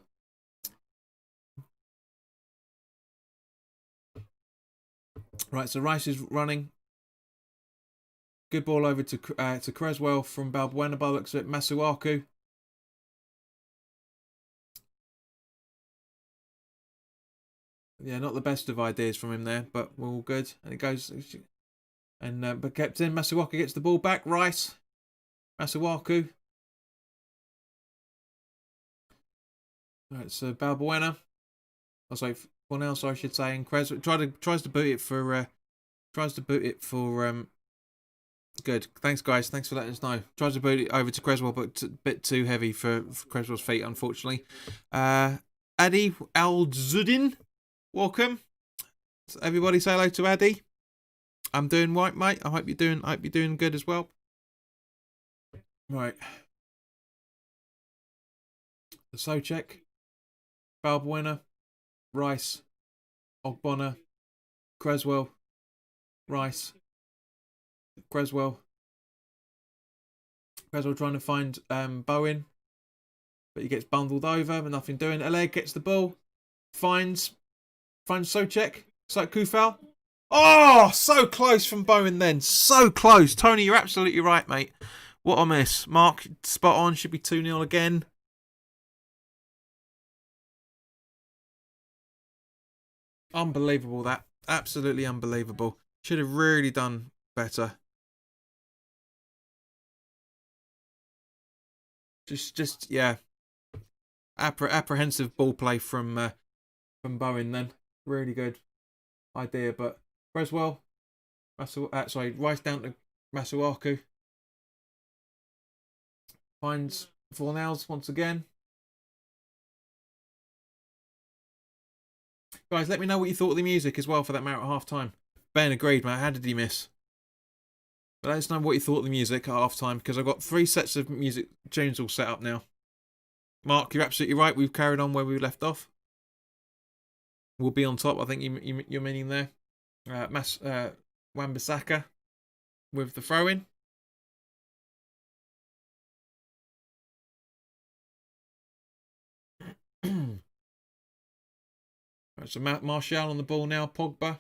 Right, so Rice is running. Good ball over to Creswell from Balbuena by the looks of it. Masuaku. Yeah, not the best of ideas from him there, but we're all good. And it goes, and but kept in. Masuaku gets the ball back. Rice, Masuaku. Right, so Balbuena. Oh, sorry, Cornell, sorry, I should say. And Creswell tries to boot it for. Good. Thanks, guys. Thanks for letting us know. Tries to boot it over to Creswell, but a bit too heavy for Creswell's feet, unfortunately. Adi Al-Zudin, welcome. So everybody say hello to Adi. I'm doing right, mate. I hope you're doing good as well. Right. The Socek, Balbuena, Rice, Ogbonna, Creswell, Rice, Creswell trying to find Bowen, but he gets bundled over, but nothing doing. Aleg gets the ball, finds Socek. It's like Kufal. Oh, so close from Bowen then. So close. Tony, you're absolutely right, mate. What a miss. Mark, spot on. Should be 2-0 again. Unbelievable, that. Absolutely unbelievable. Should have really done better. Just yeah. Apprehensive ball play from Bowen then. Really good idea, but Creswell, Rice down to Masuaku. Finds Fornals once again. Guys, let me know what you thought of the music as well for that matter at half time. Ben agreed, mate. How did he miss? But let us know what you thought of the music at half time, because I've got 3 sets of music tunes all set up now. Mark, you're absolutely right. We've carried on where we left off. We'll be on top, I think you're meaning there. Wan-Bissaka with the throw-in. Right, so Martial on the ball now. Pogba.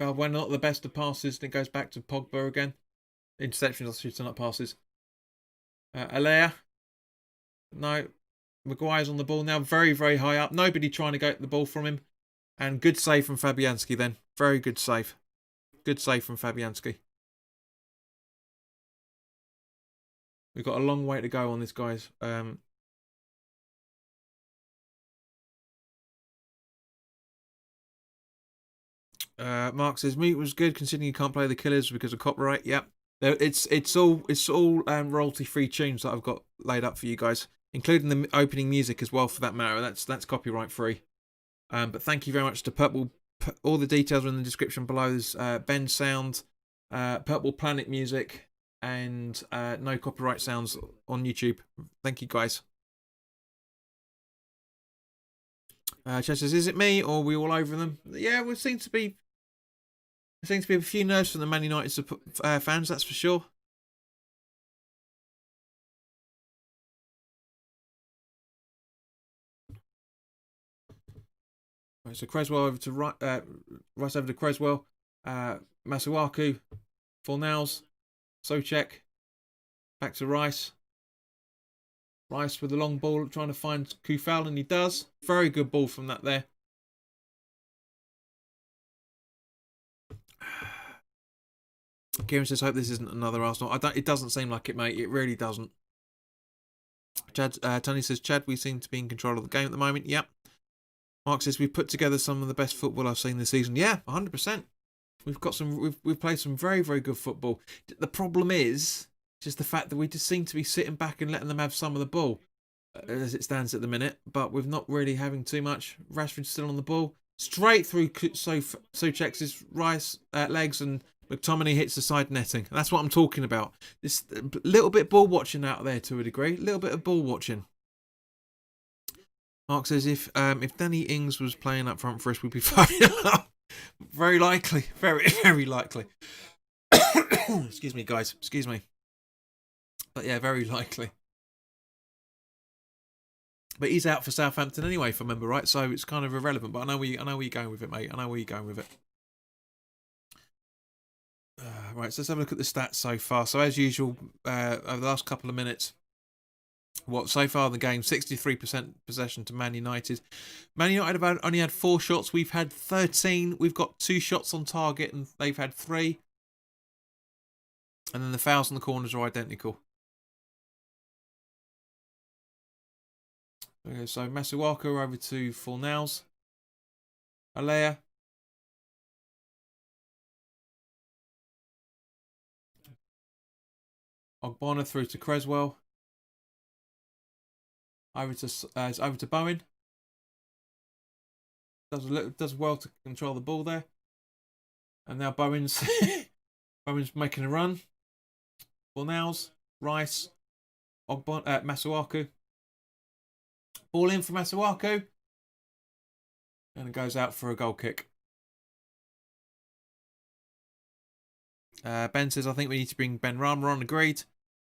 Balbuena not the best of passes. Then it goes back to Pogba again. Interceptions, I should say, not passes. Alea. No. Maguire's on the ball now. Very, very high up. Nobody trying to get the ball from him. And good save from Fabianski then. Very good save. Good save from Fabianski. We've got a long way to go on this, guys. Mark says meat was good considering you can't play the Killers because of copyright. Yep. It's all royalty free tunes that I've got laid up for you guys, including the opening music as well for that matter. That's copyright free. But thank you very much to Purple. All the details are in the description below. There's Ben Sound, Purple Planet Music, and no copyright sounds on YouTube. Thank you, guys. Chess says, is it me or are we all over them? Yeah, there seems to be a few nerves from the Man United fans, that's for sure. Right, so Creswell over to Rice over to Creswell. Masuaku, Fornals, Socek, back to Rice. Rice with the long ball trying to find Kufal, and he does. Very good ball from that there. Kieran says, hope this isn't another Arsenal. It doesn't seem like it, mate. It really doesn't. Tony says, Chad, we seem to be in control of the game at the moment. Yep. Mark says we've put together some of the best football I've seen this season. Yeah, 100%. We've got some. We've played some very, very good football. The problem is just the fact that we just seem to be sitting back and letting them have some of the ball as it stands at the minute. But we're not really having too much. Rashford's still on the ball, straight through Souček's legs, and McTominay hits the side netting. That's what I'm talking about. This little bit ball watching out there to a degree. A little bit of ball watching. Mark says if Danny Ings was playing up front for us, we'd be 5-0 Very likely. Very, very likely. Excuse me, guys. Excuse me. But yeah, very likely. But he's out for Southampton anyway, if I remember right. So it's kind of irrelevant. But I know where you're going with it, mate. I know where you're going with it. Right, so let's have a look at the stats so far. So as usual, over the last couple of minutes, so far in the game, 63% possession to Man United. Man United have only had 4 shots. We've had 13. We've got 2 shots on target, and they've had 3. And then the fouls and the corners are identical. Okay, so Masuaku over to Fornals. Alea. Ogbonna through to Creswell. Over to Bowen. Does well to control the ball there. And now Bowen's making a run. Fornals, Rice, Masuaku. Ball in for Masuaku. And it goes out for a goal kick. Ben says, I think we need to bring Ben Rama on. Agreed.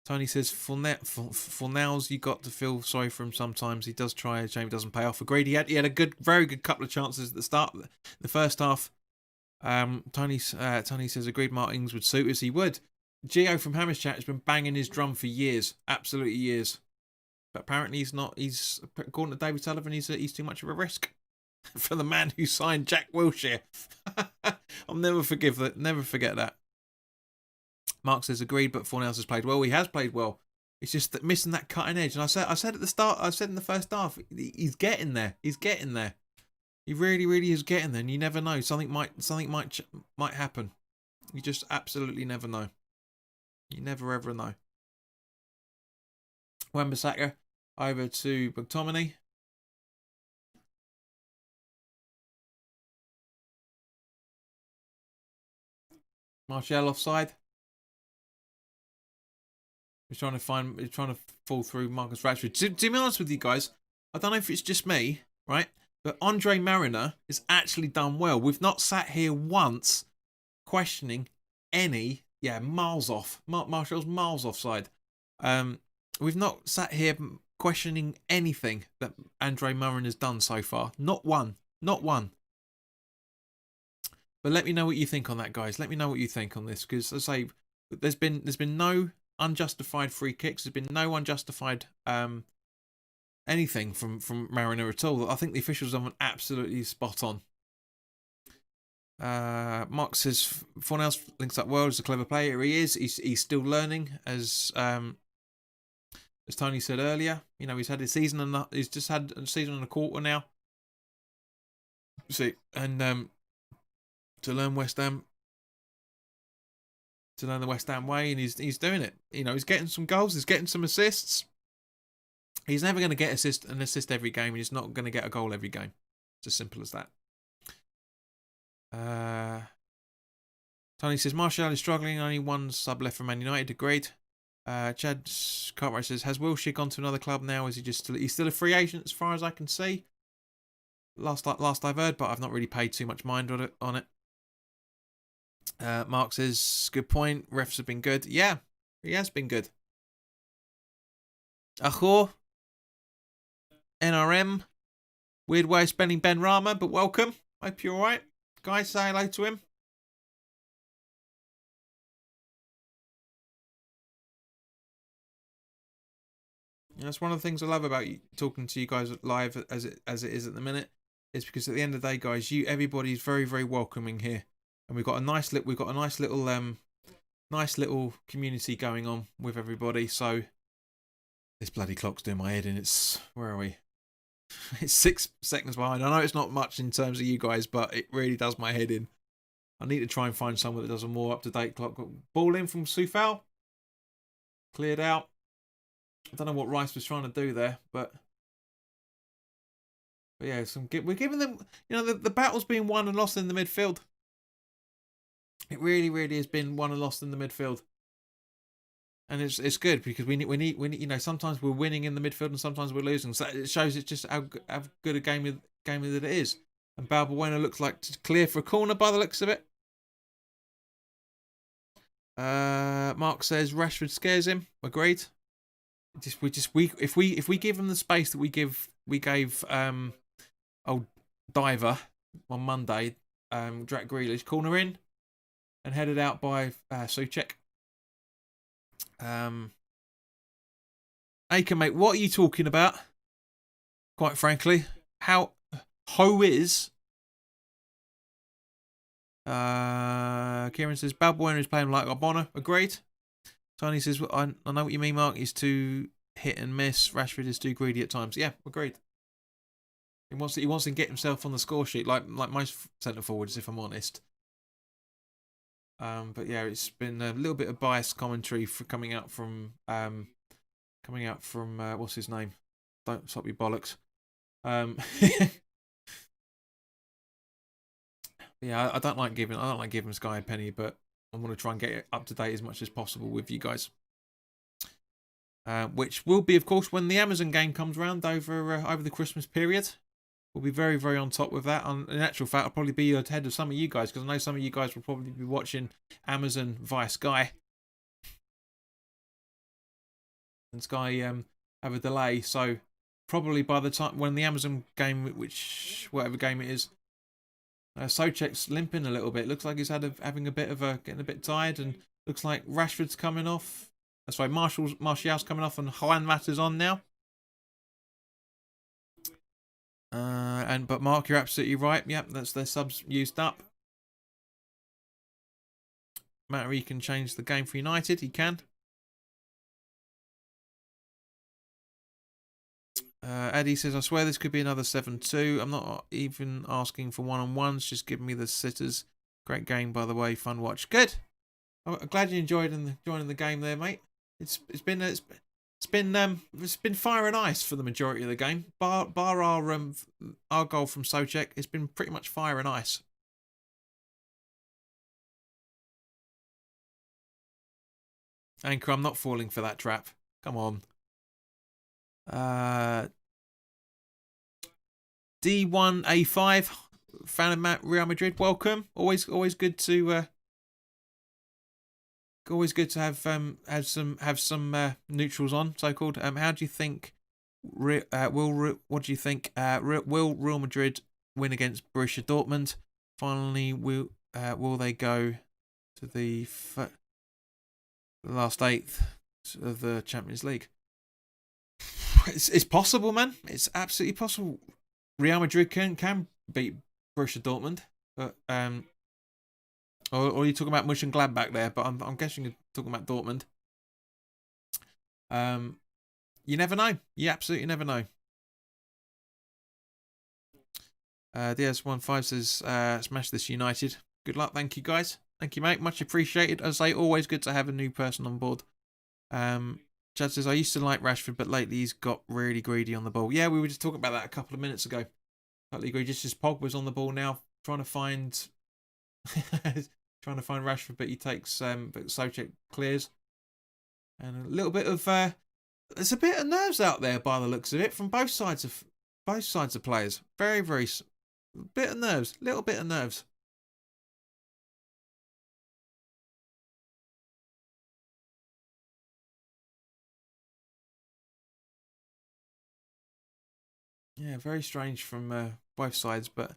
Tony says, for Nels, you got to feel sorry for him sometimes. He does try, a shame it doesn't pay off. Agreed. He had a very good couple of chances at the start, the first half. Tony says, agreed, Martins would suit us. He would. Gio from Hammers Chat has been banging his drum for years. Absolutely years. But apparently he's not. According to David Sullivan, he's too much of a risk for the man who signed Jack Wilshere. I'll never forget that. Mark says agreed, but Fornals has played well. He has played well. It's just that missing that cutting edge. And I said at the start. I said in the first half, he's getting there. He's getting there. He really, really is getting there. And you never know. Something might happen. You just absolutely never know. You never ever know. Wan-Bissaka over to McTominay. Martial offside. He's trying to fall through Marcus Rashford. To be honest with you guys, I don't know if it's just me, right? But Andre Mariner has actually done well. We've not sat here once questioning any. Yeah, miles off. Martial's miles offside. We've not sat here questioning anything that Andre Mariner has done so far. Not one. Not one. But let me know what you think on that, guys. Let me know what you think on this, because as I say, there's been no unjustified free kicks. There's been no unjustified anything from Mariner at all. I think the officials have been absolutely spot on. Mark says Fornals links up well. As a clever player, he is. He's still learning, as Tony said earlier. You know, he's had his season and he's just had a season and a quarter now. See, and to learn the West Ham way, and he's doing it. You know, he's getting some goals, he's getting some assists. He's never going to get an assist every game, and he's not going to get a goal every game. It's as simple as that. Tony says Martial is struggling, only one sub left for Man United. Agreed. Chad Cartwright says, has Wilshere gone to another club now? Is he he's still a free agent as far as I can see? Last I've heard, but I've not really paid too much mind on it. Mark says, good point. Refs have been good. Yeah, he has been good. Ahor. NRM. Weird way of spelling Ben Rama, but welcome. Hope you're alright. Guys, say hello to him. That's one of the things I love about talking to you guys live as it is at the minute. Is because at the end of the day, guys, everybody's very, very welcoming here. And we've got a nice little community going on with everybody. So this bloody clock's doing my head in. Where are we? It's 6 seconds behind. I know it's not much in terms of you guys, but it really does my head in. I need to try and find someone that does a more up-to-date clock. Ball in from Sufal. Cleared out. I don't know what Rice was trying to do there, but yeah, we're giving them, the battle's being won and lost in the midfield. It really, really has been won and lost in the midfield, and it's good because we need. Sometimes we're winning in the midfield and sometimes we're losing. So it shows it's just how good a game that it is. And Balbuena looks like to clear for a corner by the looks of it. Mark says Rashford scares him. Agreed. If we give him the space that we gave old Diver on Monday, Jack Grealish, corner in and headed out by Souček. Aker, mate, what are you talking about? Quite frankly, how is? Kieran says Balbuena is playing like Obama. Agreed. Tony says I know what you mean, Mark. He's too hit and miss. Rashford is too greedy at times. Yeah, agreed. He wants to get himself on the score sheet like most centre forwards, if I'm honest. But yeah, it's been a little bit of biased commentary coming out from what's his name? Don't stop your bollocks. Yeah, I don't like giving Sky a penny, but I want to try and get it up to date as much as possible with you guys. Which will be, of course, when the Amazon game comes around over the Christmas period. We'll be very, very on top with that. In actual fact, I'll probably be ahead of some of you guys because I know some of you guys will probably be watching Amazon via Sky. And Sky have a delay, so probably by the time when the Amazon game, whatever game it is, Souček's limping a little bit. Looks like he's having a bit of getting a bit tired, and looks like Rashford's coming off. That's right, Martial's coming off, and Juan Mata's on now. But Mark, you're absolutely right. Yep, that's their subs used up. Mattery can change the game for United. He can. Eddie says, I swear this could be another 7-2. I'm not even asking for one-on-ones. Just give me the sitters. Great game, by the way. Fun watch. Good. I'm glad you enjoying the game there, mate. It's been fire and ice for the majority of the game. Bar our goal from Souček, it's been pretty much fire and ice. Anchor, I'm not falling for that trap. Come on. D1A5, fan of Real Madrid. Welcome. Always good to have some neutrals on, so called. How do you think? What do you think? Will Real Madrid win against Borussia Dortmund? Finally, will they go to the last eighth of the Champions League? It's possible, man. It's absolutely possible. Real Madrid can beat Borussia Dortmund, but or are you talking about Mönchengladbach there? But I'm guessing you're talking about Dortmund. You never know. You absolutely never know. DS15 says, smash this United. Good luck. Thank you, guys. Thank you, mate. Much appreciated. As I say, always good to have a new person on board. Chad says, I used to like Rashford, but lately he's got really greedy on the ball. Yeah, we were just talking about that a couple of minutes ago. Totally agree. Just as Pogba's on the ball now, trying to find Rashford, but he takes but Souček clears. And a little bit of there's a bit of nerves out there by the looks of it from both sides of players. Very, very bit of nerves, little bit of nerves. Yeah, very strange from both sides, but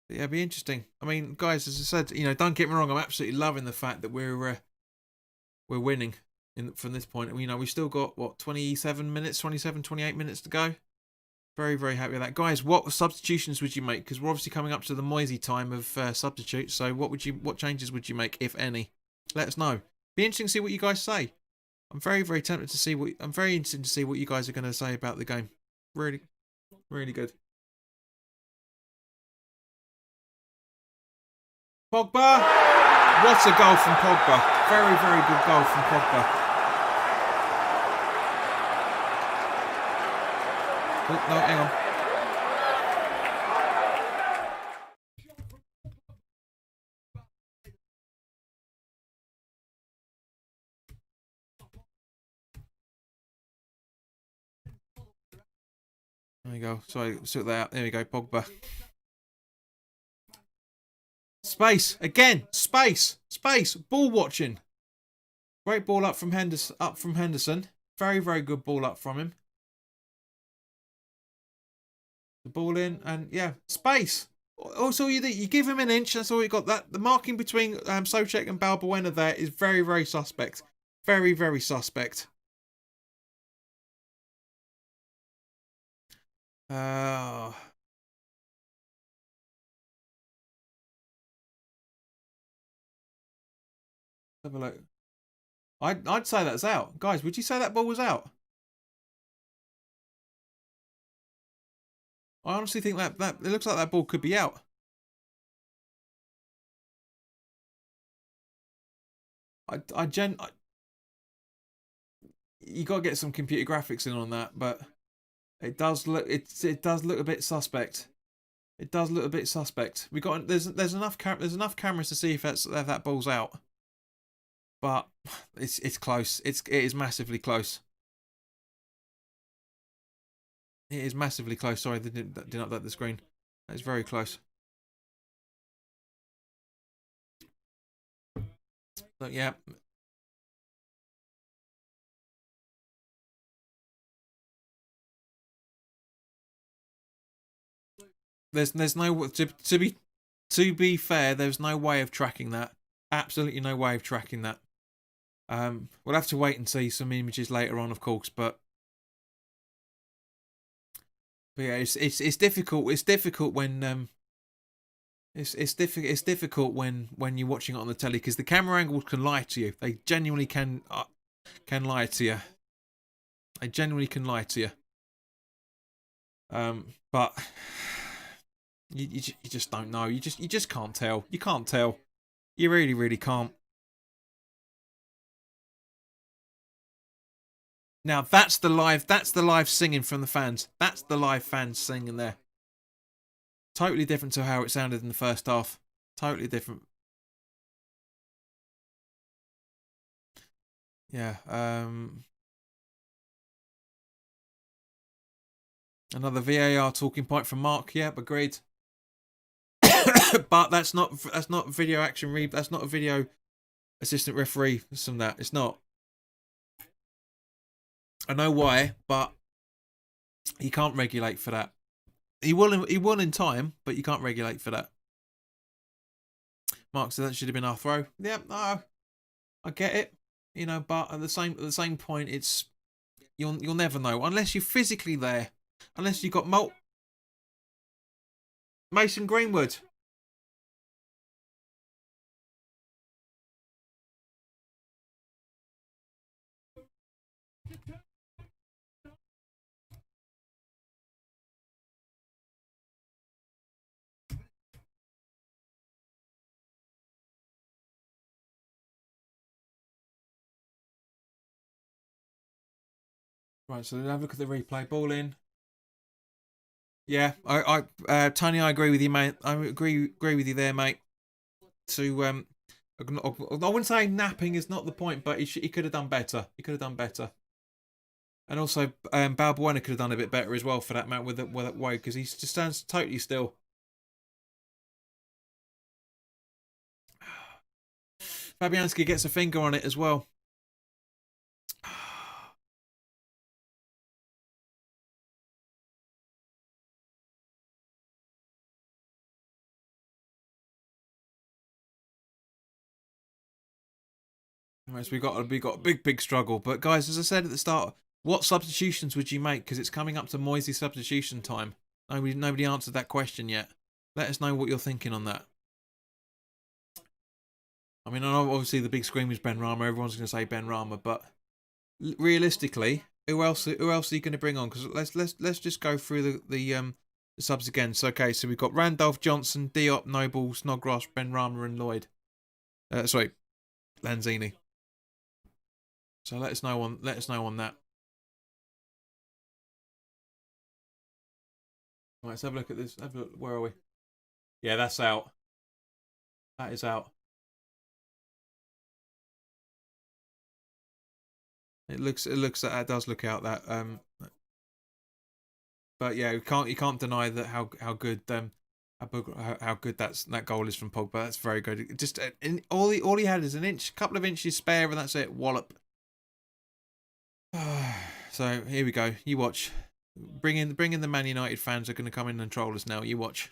yeah, it'd be interesting. I mean, guys, as I said, don't get me wrong, I'm absolutely loving the fact that we're winning from this point. We've still got 27, 28 minutes to go. Very, very happy with that, guys. What substitutions would you make? Because we're obviously coming up to the Moisey time of substitutes. So what changes would you make, if any? Let us know. Be interesting to see what you guys say. I'm very, very tempted to see I'm very interested to see what you guys are going to say about the game. Really. Really good. Pogba. What a goal from Pogba. Very, very good goal from Pogba. Oh, no, hang on. There we go. Sorry, sort that out. There we go, Pogba. Space again. Space. Ball watching. Great ball up from Henderson. Very, very good ball up from him. The ball in and yeah, space. Also, you give him an inch. That's all you got. That the marking between Souček and Balbuena there is very, very suspect. Very, very suspect. Have a look. I'd say that's out, guys. Would you say that ball was out? I honestly think that it looks like that ball could be out. You got to get some computer graphics in on that, but it does look a bit suspect. It does look a bit suspect. There's enough cameras to see if that ball's out, but it's close. It is massively close. It is massively close. Sorry, they did not update the screen. It's very close. Look, yeah. There's no to be fair. There's no way of tracking that. Absolutely no way of tracking that. We'll have to wait and see some images later on, of course, but yeah, it's difficult. It's difficult when it's difficult when you're watching it on the telly because the camera angles can lie to you. They genuinely can lie to you. They genuinely can lie to you. But you just don't know. You just can't tell. You can't tell. You really can't. Now that's the live singing from the fans. That's the live fans singing there. Totally different to how it sounded in the first half. Totally different. Yeah. Another VAR talking point from Mark. Yeah, agreed. But that's not video action read. That's not a video assistant referee. From that, it's not. I know why, but he can't regulate for that. He will in time, but you can't regulate for that. Mark said that should have been our throw. Yeah, no, I get it. You know, but at the same point, it's you'll never know unless you're physically there. Unless you've got Mason Greenwood. Right, so let's have a look at the replay. Ball in. Yeah, Tony, I agree with you, mate. I agree with you there, mate. To I wouldn't say napping is not the point, but he could have done better. He could have done better. And also, Balbuena could have done a bit better as well, for that matter, with that way, because he just stands totally still. Fabianski gets a finger on it as well. Right, so we got a big struggle. But guys, as I said at the start, what substitutions would you make? Because it's coming up to Moisey substitution time. Nobody answered that question yet. Let us know what you're thinking on that. I mean, I know obviously the big scream is Ben Rama. Everyone's going to say Ben Rama, but realistically, Who else? Who else are you going to bring on? Because let's just go through the subs again. So okay, so we've got Randolph, Johnson, Diop, Noble, Snodgrass, Benrahma, and Lloyd. Sorry, Lanzini. So let us know on that. Right, let's have a look at this. Have a look. Where are we? Yeah, that's out. That is out. It looks that does look out that but yeah, you can't deny that how good how good that goal is from Pogba. That's very good. Just all he had is an inch, couple of inches spare, and that's it. Wallop. So here we go. You watch. Bring in the Man United fans are going to come in and troll us now. You watch.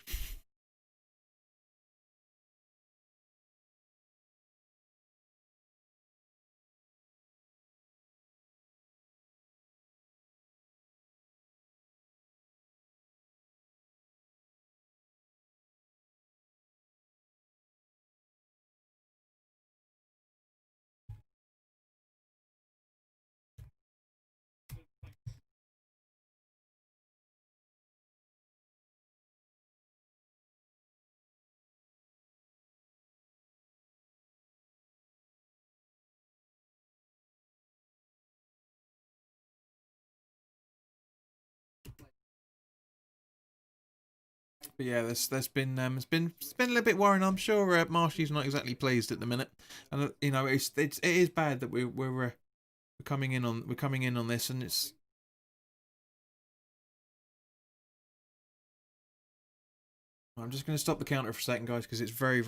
But yeah, there's been it's been a little bit worrying. I'm sure Marshy's not exactly pleased at the minute, and you know it is bad that we're coming in on this, and it's. I'm just going to stop the counter for a second, guys, because it's very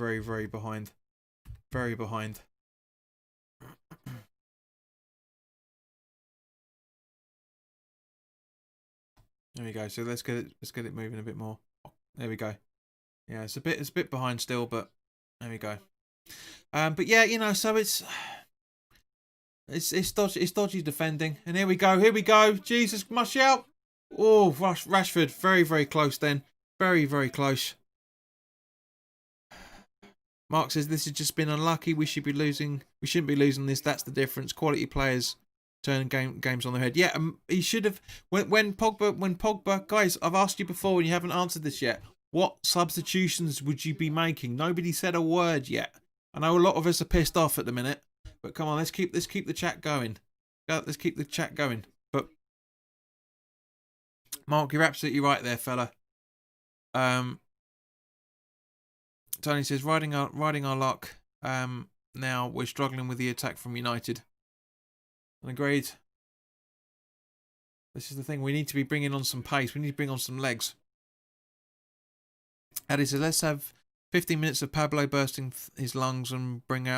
behind, very behind. There we go. So let's get it moving a bit more. There we go. Yeah, it's a bit behind still, but there we go. But yeah, you know, so it's dodgy defending, and here we go. Jesus, Martial. Oh, Rashford, very close then, very close. Mark says this has just been unlucky. We shouldn't be losing this. That's the difference. Quality players turn games on their head. Yeah, he should have. When Pogba, guys, I've asked you before and you haven't answered this yet. What substitutions would you be making? Nobody said a word yet. I know a lot of us are pissed off at the minute, but come on, let's keep the chat going. Let's keep the chat going. But Mark, you're absolutely right there, fella. Tony says riding our luck. Now we're struggling with the attack from United. And agreed. This is the thing. We need to be bringing on some pace. We need to bring on some legs. Addy says let's have 15 minutes of Pablo bursting his lungs and bring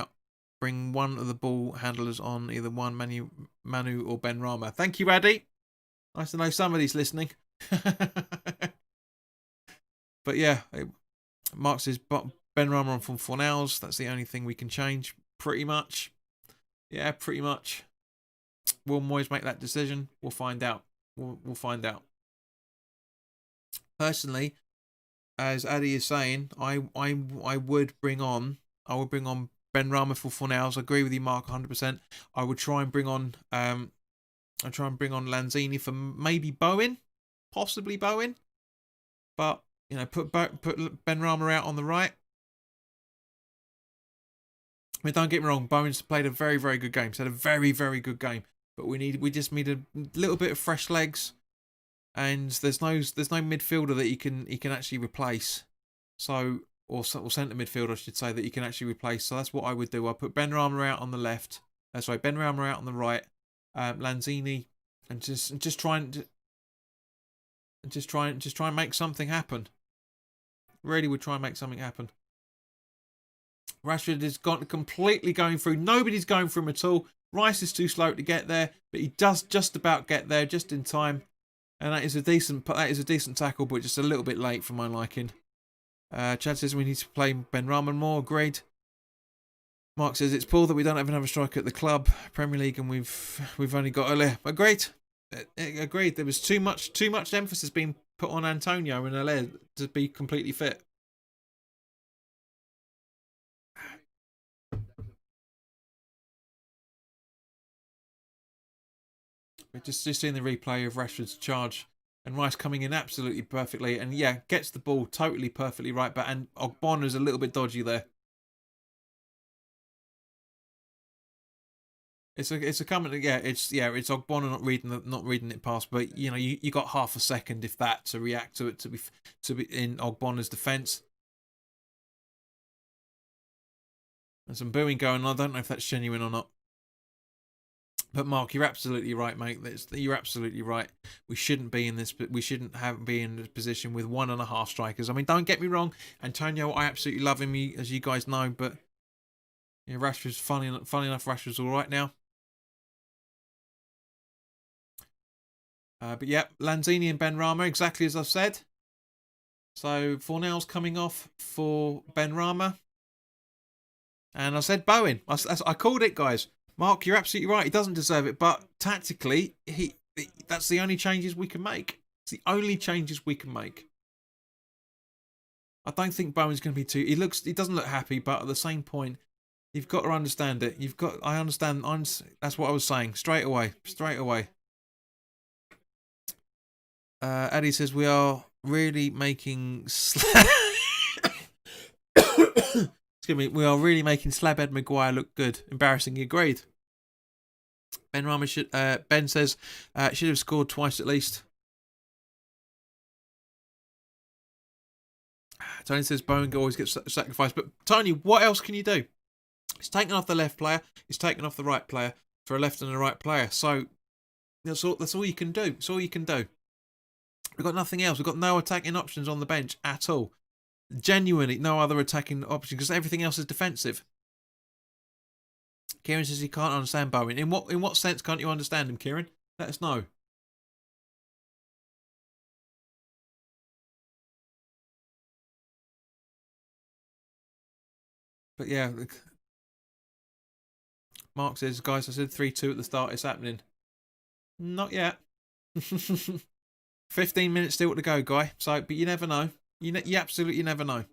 one of the ball handlers on, either one Manu or Benrahma. Thank you, Addy. Nice to know somebody's listening. But yeah, Mark says Benrahma on from Fornals. That's the only thing we can change. Pretty much. Yeah, pretty much. Will Moyes make that decision? We'll find out. We'll find out. Personally, as Addy is saying, I would bring on Benrahma for Fornals. I agree with you, Mark, 100%. I would try and bring on Lanzini for maybe Bowen, possibly Bowen, but you know, put Benrahma out on the right. I mean, don't get me wrong, Bowen's played a very good game. He's had a very good game, but we just need a little bit of fresh legs, and there's no midfielder that he can actually replace. So or centre midfielder, I should say, that you can actually replace. So that's what I would do. I'll put Benrahma out on the left. Benrahma out on the right. Lanzini, and just try and make something happen. Really would try and make something happen. Rashford has gone completely going through. Nobody's going through him at all. Rice is too slow to get there, but he does just about get there, just in time. And that is a decent tackle, but just a little bit late for my liking. Chad says we need to play Benrahma more. Agreed. Mark says it's poor that we don't have another striker at the club, Premier League, and we've only got Ole. Agreed. Agreed. There was too much emphasis being put on Antonio and Ole to be completely fit. We're just seeing the replay of Rashford's charge. And Rice coming in absolutely perfectly. And yeah, gets the ball totally perfectly right. But and Ogbonna's a little bit dodgy there. It's a comment. Yeah, it's Ogbonna not reading it past. But you know, you got half a second if that to react to it to be in Ogbonna's defence. There's some booing going on. I don't know if that's genuine or not. But Mark, you're absolutely right, mate. You're absolutely right. We shouldn't be in this. We shouldn't be in this position with 1.5 strikers. I mean, don't get me wrong, Antonio. I absolutely love him, as you guys know. But yeah, Rashford's funny enough. Rashford's all right now. But yeah, Lanzini and Benrahma, exactly as I've said. So Fornell's coming off for Benrahma, and I said Bowen. I called it, guys. Mark, you're absolutely right. He doesn't deserve it, but tactically, that's the only changes we can make. It's the only changes we can make. I don't think Bowen's going to be too. He doesn't look happy, but at the same point, you've got to understand it. I understand. That's what I was saying straight away. Eddie says we are really making. Excuse me. We are really making Slabhead Maguire look good. Embarrassingly agreed. Ben says should have scored twice at least. Tony says Bowen always gets sacrificed, but Tony, what else can you do? He's taken off the left player. He's taken off the right player for a left and a right player. So that's all you can do. That's all you can do. We've got nothing else. We've got no attacking options on the bench at all. Genuinely, no other attacking option because everything else is defensive. Kieran says he can't understand Bowen. In what sense can't you understand him, Kieran? Let us know. But yeah, Mark says, guys, I said 3-2 at the start. It's happening. Not yet. 15 minutes still to go, guy. So, but you never know. You absolutely never know.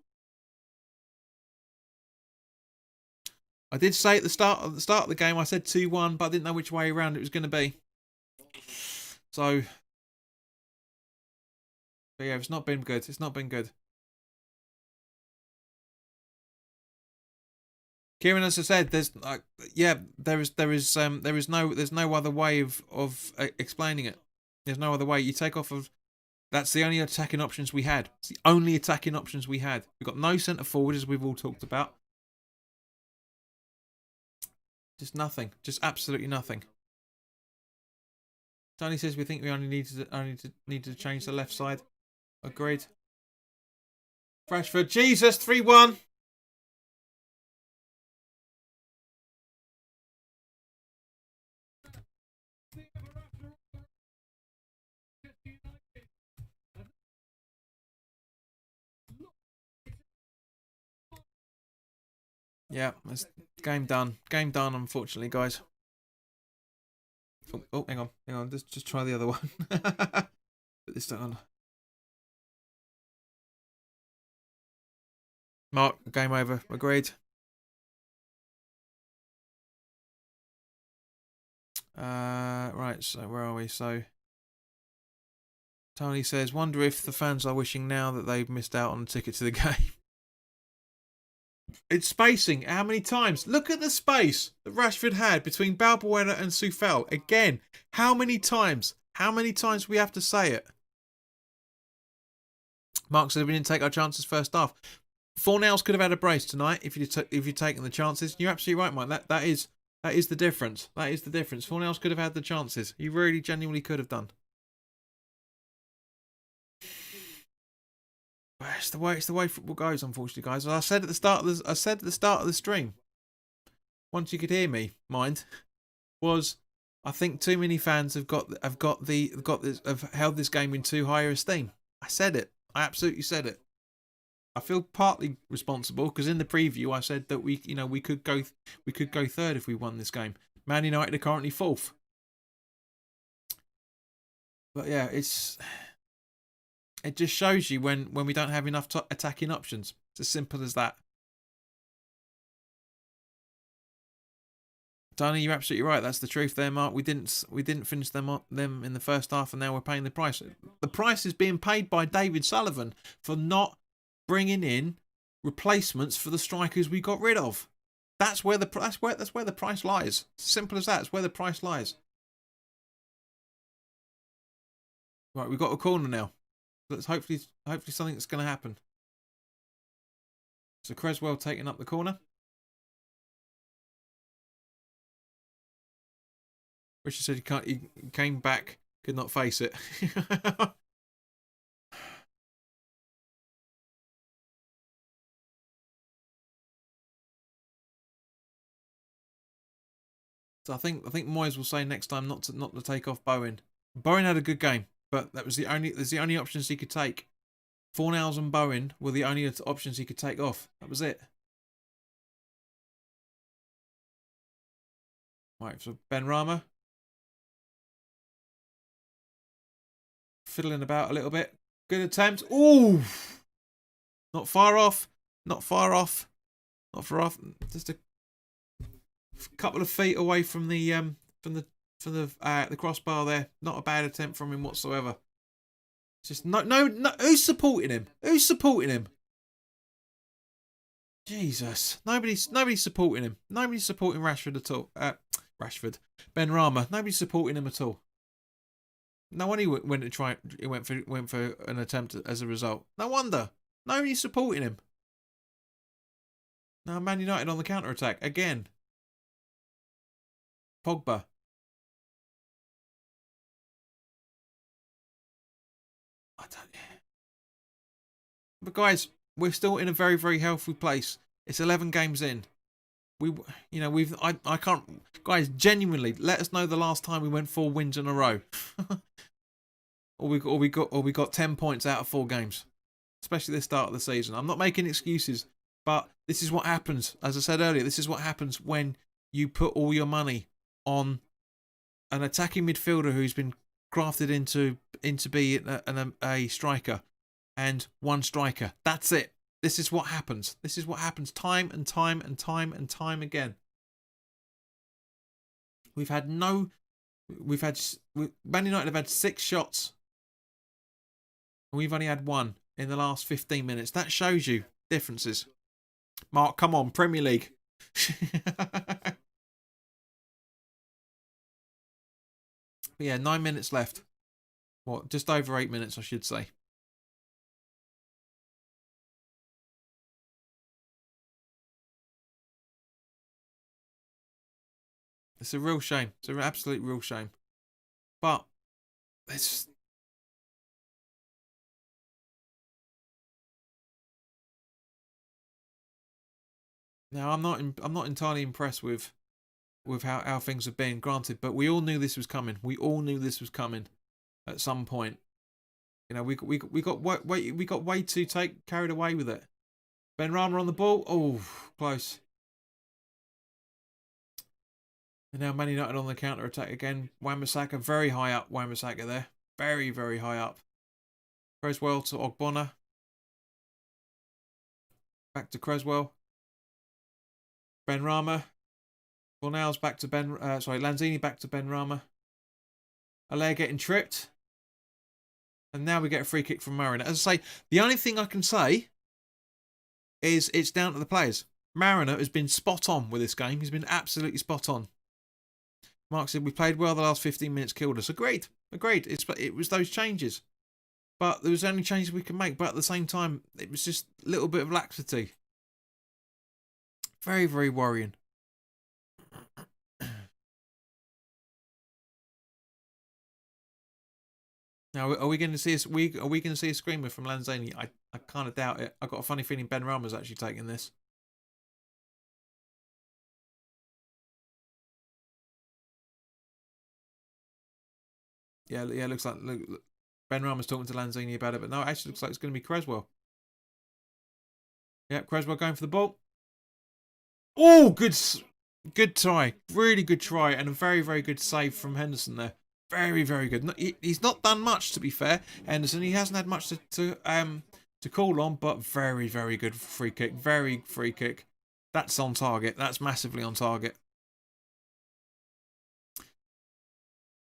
I did say at the start of the game, I said 2-1, but I didn't know which way around it was going to be. So, but yeah, it's not been good. It's not been good. Kieran, as I said, there's no other way of explaining it. There's no other way. You take off of. That's the only attacking options we had. It's the only attacking options we had. We've got no centre forward, as we've all talked about. Just nothing. Just absolutely nothing. Tony says we think we only needed to change the left side. Agreed. Rashford, Jesus, 3-1. Yeah, that's game done. Game done, unfortunately, guys. Oh, hang on. Just try the other one. Put this down. Mark, game over. Agreed. Right, so where are we? So Tony says, wonder if the fans are wishing now that they've missed out on a ticket to the game. It's spacing. How many times? Look at the space that Rashford had between Balbuena and Soufal. Again, how many times? How many times we have to say it? Mark said we didn't take our chances first half. Fornells could have had a brace tonight if you'd taken the chances. You're absolutely right, Mike. That is the difference. That is the difference. Fornells could have had the chances. He really genuinely could have done. It's the way football goes, unfortunately, guys. As I said at the start of the stream, once you could hear me, mind, was I think too many fans have held this game in too high esteem. I said it. I absolutely said it. I feel partly responsible because in the preview I said that we could go third if we won this game. Man United are currently fourth. But yeah, it just shows you when we don't have enough attacking options. It's as simple as that. Tony, you're absolutely right. That's the truth there, Mark. We didn't finish them in the first half, and now we're paying the price. The price is being paid by David Sullivan for not bringing in replacements for the strikers we got rid of. That's where the price lies. Simple as that. It's where the price lies. Right, we've got a corner now. Let's hopefully something's going to happen. So Creswell taking up the corner. Richard said he came back, could not face it. So I think Moyes will say next time not to take off Bowen. Bowen had a good game, but there's the only options he could take. Fornals and Bowen were the only options he could take off. That was it. Right, so Ben Rama fiddling about a little bit. Good attempt. Ooh, not far off. Not far off. Not far off. Just a couple of feet away from the crossbar there. Not a bad attempt from him whatsoever. Just no. Who's supporting him? Who's supporting him? Jesus, nobody's supporting him. Nobody's supporting Rashford at all. Rashford, Ben Rama. Nobody's supporting him at all. No wonder he went to try. He went for an attempt as a result. No wonder. Nobody's supporting him. Now Man United on the counter attack again. Pogba. But guys, we're still in a very, very healthy place. It's 11 games in. I can't, guys. Genuinely, let us know the last time we went 4 wins in a row, or we got 10 points out of 4 games, especially the start of the season. I'm not making excuses, but this is what happens. As I said earlier, this is what happens when you put all your money on an attacking midfielder who's been crafted into be a striker, and one striker. That's it. This is what happens. This is what happens time and time and time and time again. Man United have had 6 shots, and we've only had 1 in the last 15 minutes. That shows you differences. Mark, come on, Premier League. But yeah, 9 minutes left. Well, just over 8 minutes, I should say. It's a real shame. It's an absolute real shame. But it's now I'm not entirely impressed with how things have been. Granted, but we all knew this was coming. We all knew this was coming at some point. You know, we got way too carried away with it. Ben Rama on the ball. Oh, close. And now Man United on the counter attack again. Wan-Bissaka very high up. Wan-Bissaka there, very, very high up. Creswell to Ogbonna. Back to Creswell. Ben Rama. Fornals back to Lanzini back to Ben Rama. Allaire getting tripped. And now we get a free kick from Mariner. As I say, the only thing I can say is it's down to the players. Mariner has been spot on with this game. He's been absolutely spot on. Mark said, we played well the last 15 minutes, killed us. Agreed. It was those changes. But there was only changes we could make. But at the same time, it was just a little bit of laxity. Very, very worrying. Now, are we going to see a screamer from Lanzini? I kind of doubt it. I've got a funny feeling Ben Rama's actually taking this. Yeah, looks like Ben Rama's talking to Lanzini about it, but no, it actually looks like it's going to be Creswell. Yeah, Creswell going for the ball. Oh, good try. Really good try, and a very, very good save from Henderson there. Very, very good. He's not done much, to be fair, Henderson. He hasn't had much to call on, but very, very good free kick. Very free kick. That's on target. That's massively on target.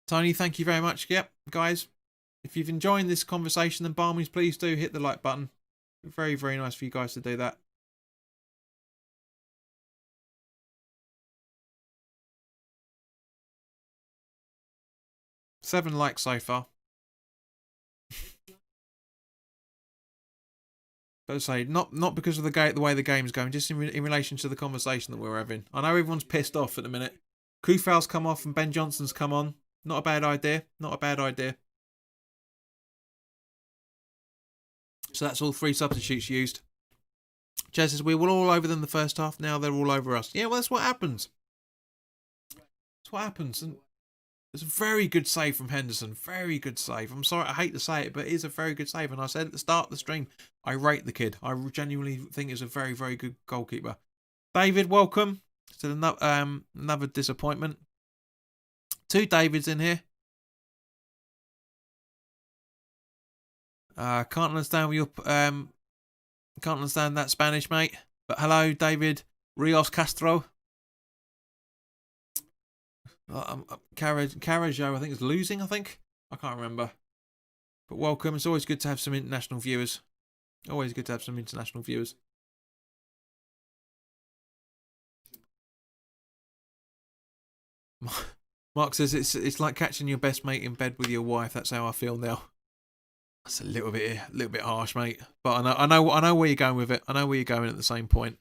Tony, thank you very much. Yep, guys, if you've enjoyed this conversation, then by all means, please do hit the like button. Very, very nice for you guys to do that. 7 likes so far. But I say, not because of the way the game's going, just in relation to the conversation that we're having. I know everyone's pissed off at the minute. Kufal's come off and Ben Johnson's come on. Not a bad idea. Not a bad idea. So that's all 3 substitutes used. Jez says, we were all over them the first half. Now they're all over us. Yeah, well, that's what happens. That's what happens. And it's a very good save from Henderson. Very good save. I'm sorry, I hate to say it, but it is a very good save. And I said at the start of the stream, I rate the kid. I genuinely think he's a very, very good goalkeeper. David, welcome to another disappointment. 2 Davids in here. Can't understand your can't understand that Spanish, mate. But hello, David Rios Castro. Carajo, I think is losing. I can't remember. But welcome. It's always good to have some international viewers. Always good to have some international viewers. Mark says it's like catching your best mate in bed with your wife. That's how I feel now. That's a little bit harsh, mate. But I know where you're going with it. I know where you're going at the same point.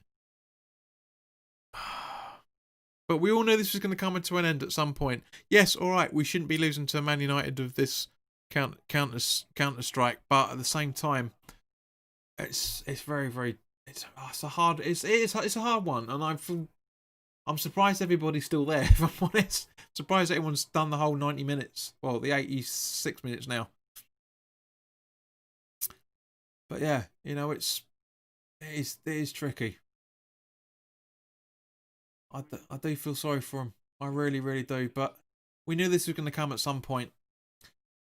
But we all knew this was going to come to an end at some point. Yes, all right, we shouldn't be losing to Man United of this counter strike, but at the same time, it's very, very it's a hard one, and I'm surprised everybody's still there. If I'm honest, surprised everyone's done the whole 90 minutes. Well, the 86 minutes now. But yeah, you know, it is tricky. I do feel sorry for him. I really, really do. But we knew this was going to come at some point.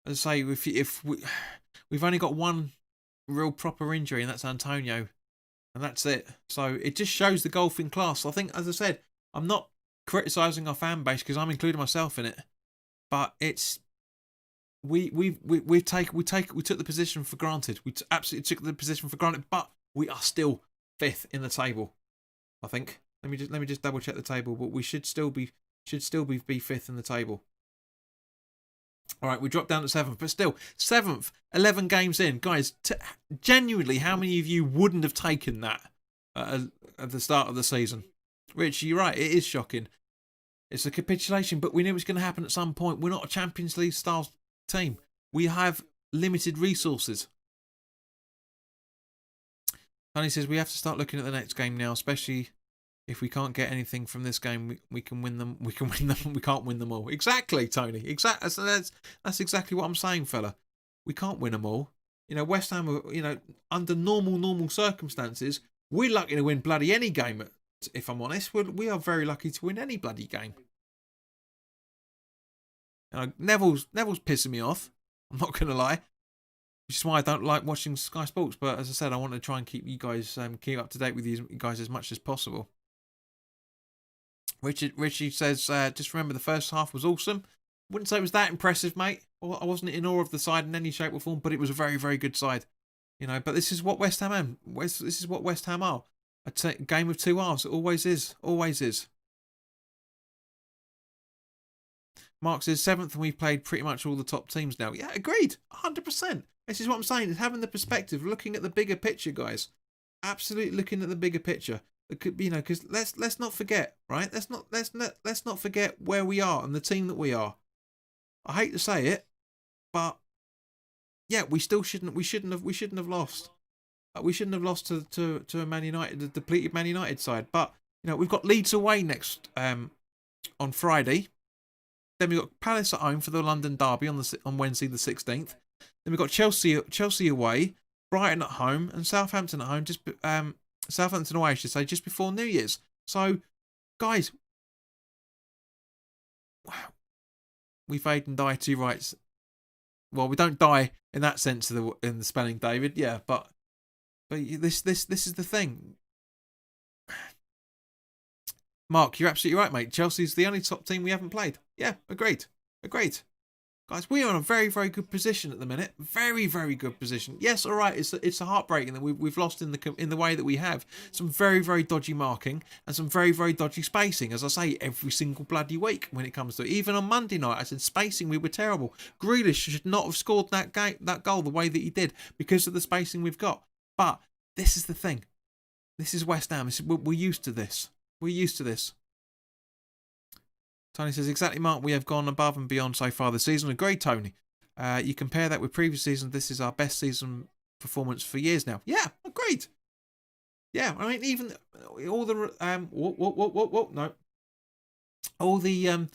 As I say, if we've only got one real proper injury, and that's Antonio, and that's it. So it just shows the golfing class. I think, as I said, I'm not criticising our fan base because I'm including myself in it. But it's we took the position for granted. We absolutely took the position for granted. But we are still 5th in the table. I think. Let me just double check the table, but we should still be 5th in the table. All right, we dropped down to 7th, but still 7th, 11 games in, guys. Genuinely, how many of you wouldn't have taken that at the start of the season? Rich, you're right. It is shocking. It's a capitulation, but we knew it was going to happen at some point. We're not a Champions League style team. We have limited resources. Tony says we have to start looking at the next game now, especially. If we can't get anything from this game, we can win them. We can win them. We can't win them all. Exactly, Tony. Exactly. That's exactly what I'm saying, fella. We can't win them all. You know, West Ham. You know, under normal circumstances, we're lucky to win bloody any game. If I'm honest, we are very lucky to win any bloody game. Neville's pissing me off. I'm not gonna lie. Which is why I don't like watching Sky Sports. But as I said, I want to try and keep you guys keep up to date with you guys as much as possible. Richie says, just remember the first half was awesome. Wouldn't say it was that impressive, mate. I wasn't in awe of the side in any shape or form, but it was a very, very good side. You know, but this is what West Ham are. This is what West Ham are. A game of 2 halves. It always is. Always is. Mark says 7th, and we've played pretty much all the top teams now. Yeah, agreed. 100%. This is what I'm saying. Is having the perspective, looking at the bigger picture, guys. Absolutely looking at the bigger picture. You know, because let's not forget, right? Let's not forget where we are and the team that we are. I hate to say it, but yeah, we shouldn't have lost. We shouldn't have lost to a Man United, a depleted Man United side. But you know, we've got Leeds away next on Friday. Then we've got Palace at home for the London derby on Wednesday the 16th. Then we've got Chelsea away, Brighton at home, and Southampton at home. Southampton away, I should say, just before New Year's. So, guys, wow, we fade and die 2 rights. Well, we don't die in that sense in the spelling, David. Yeah, but this is the thing. Mark, you're absolutely right, mate. Chelsea's the only top team we haven't played. Yeah, agreed. Guys, we are in a very, very good position at the minute. Very, very good position. Yes, all right. It's heartbreaking that we've lost in the way that we have. Some very, very dodgy marking and some very, very dodgy spacing. As I say, every single bloody week when it comes to it. Even on Monday night, I said spacing we were terrible. Grealish should not have scored that goal the way that he did because of the spacing we've got. But this is the thing. This is West Ham. We're used to this. We're used to this. Tony says, exactly, Mark. We have gone above and beyond so far this season. Agreed, Tony. You compare that with previous seasons. This is our best season performance for years now. Yeah, agreed. Yeah, I mean, even all the no, all the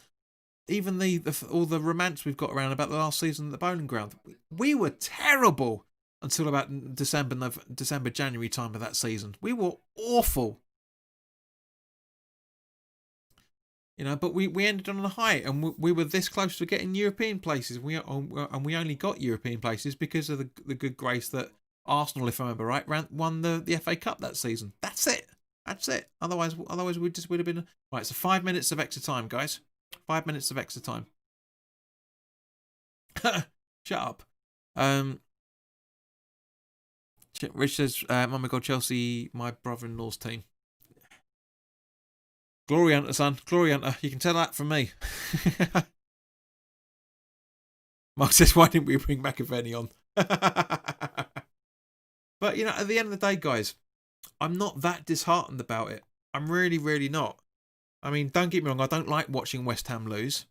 even all the romance we've got around about the last season at the Bowling Ground. We were terrible until about December, January time of that season. We were awful. You know, but we ended on a high, and we were this close to getting European places. We only got European places because of the good grace that Arsenal, if I remember right, won the FA Cup that season. That's it. That's it. Otherwise we would have been right. So 5 minutes of extra time, guys. 5 minutes of extra time. Shut up. Rich says, "Oh my God, Chelsea, my brother-in-law's team." Glory Hunter, son. Glory Hunter. You can tell that from me. Mark says, why didn't we bring McAvenny on? But, you know, at the end of the day, guys, I'm not that disheartened about it. I'm really, really not. I mean, don't get me wrong. I don't like watching West Ham lose.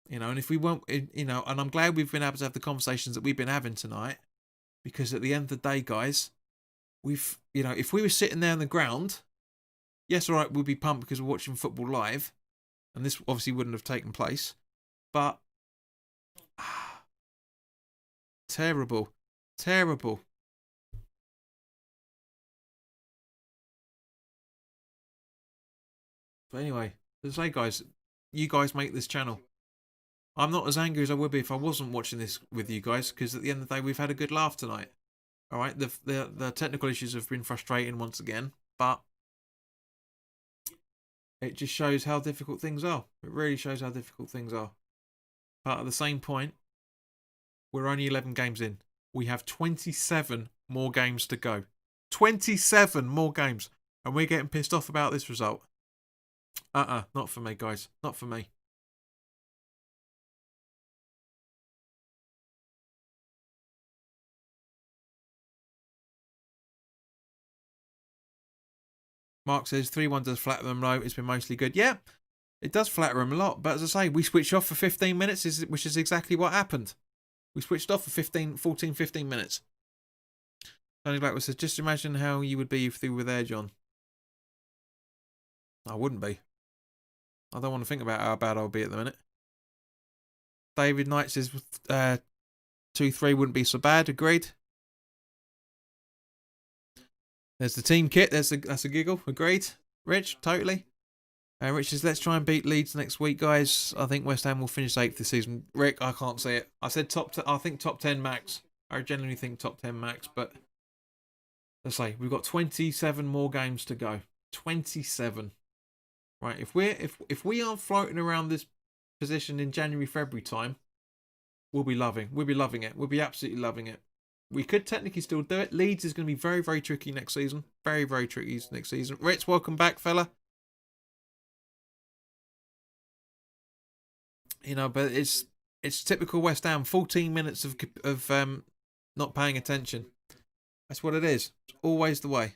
You know, and if we won't, you know, and I'm glad we've been able to have the conversations that we've been having tonight. Because at the end of the day, guys, you know, if we were sitting there on the ground... Yes, all right, we'll be pumped because we're watching football live. And this obviously wouldn't have taken place. But... terrible. Terrible. But anyway, as I say, guys, you guys make this channel. I'm not as angry as I would be if I wasn't watching this with you guys. Because at the end of the day, we've had a good laugh tonight. All right, the technical issues have been frustrating once again. But... it just shows how difficult things are. It really shows how difficult things are. But at the same point, we're only 11 games in. We have 27 more games to go. 27 more games. And we're getting pissed off about this result. Not for me, guys. Not for me. Mark says 3-1 does flatter them low. It's been mostly good. Yeah, it does flatter them a lot. But as I say, we switched off for 15 minutes, which is exactly what happened. We switched off for 15 minutes. Tony Blackwell says, just imagine how you would be if they were there, John. I wouldn't be. I don't want to think about how bad I would be at the minute. David Knight says 2-3 wouldn't be so bad. Agreed. There's the team kit. That's a giggle. Agreed. Rich, totally. Rich says, let's try and beat Leeds next week, guys. I think West Ham will finish 8th this season. Rick, I can't see it. I said I think top 10 max. I genuinely think top 10 max, but let's say we've got 27 more games to go. 27. Right, if we are floating around this position in January, February time, we'll be loving it. We'll be absolutely loving it. We could technically still do it. Leeds is going to be very, very tricky next season. Very, very tricky next season. Ritz, welcome back, fella. You know, but it's typical West Ham. 14 minutes of not paying attention. That's what it is. It's always the way.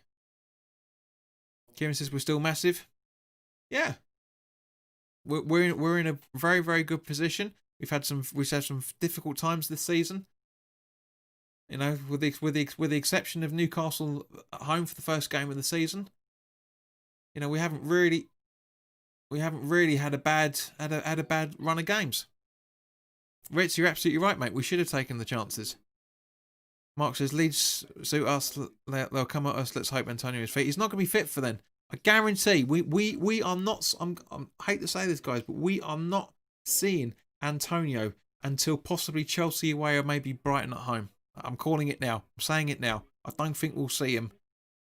Kieran says we're still massive. Yeah. We're in a very, very good position. We've had some difficult times this season. You know, with the exception of Newcastle at home for the first game of the season, you know, we haven't really had a bad run of games. Ritz, you're absolutely right, mate. We should have taken the chances. Mark says Leeds suit us. They'll come at us. Let's hope Antonio is fit. He's not going to be fit for then. I guarantee. We are not. I hate to say this, guys, but we are not seeing Antonio until possibly Chelsea away or maybe Brighton at home. I'm calling it now. I'm saying it now. I don't think we'll see him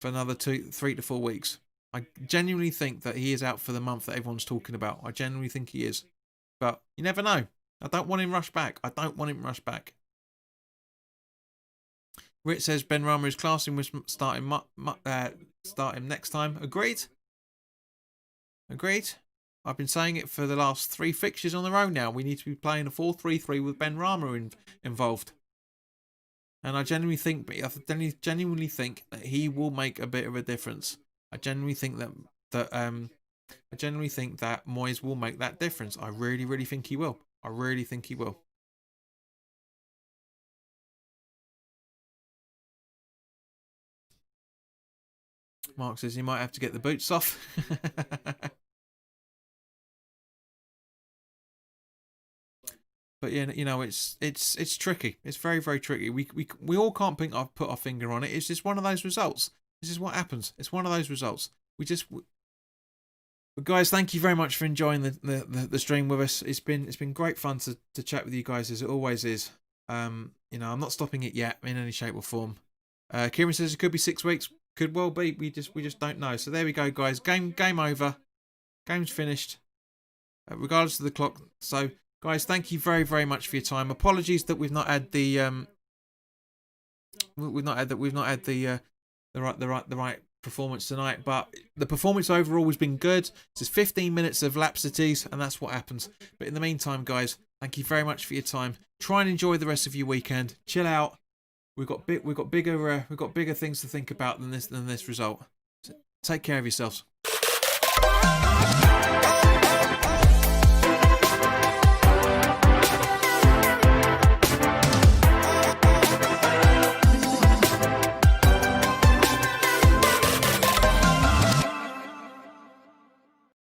for another 3 to 4 weeks. I genuinely think that he is out for the month that everyone's talking about. I genuinely think he is. But you never know. I don't want him rushed back. I don't want him rushed back. Rit says Ben Rama is class and we'll start him next time. Agreed. Agreed. I've been saying it for the last 3 fixtures on the row now. We need to be playing a 4-3-3 with Ben Rama involved. And I genuinely think that he will make a bit of a difference. I genuinely think that Moyes will make that difference. I really, really think he will. I really think he will. Mark says he might have to get the boots off. But yeah, you know, it's tricky. It's very, very tricky. We all can't put our finger on it. It's just one of those results. This is what happens. It's one of those results. But guys, thank you very much for enjoying the stream with us. It's been great fun to chat with you guys, as it always is. You know, I'm not stopping it yet in any shape or form. Kieran says it could be 6 weeks. Could well be. We just don't know. So there we go, guys. Game over. Game's finished. Regardless of the clock. So guys, thank you very, very much for your time. Apologies that we've not had the right performance tonight, but the performance overall has been good. It's just 15 minutes of laxities, and that's what happens. But in the meantime, guys, thank you very much for your time. Try and enjoy the rest of your weekend. Chill out. We've got bigger things to think about than this result. So take care of yourselves.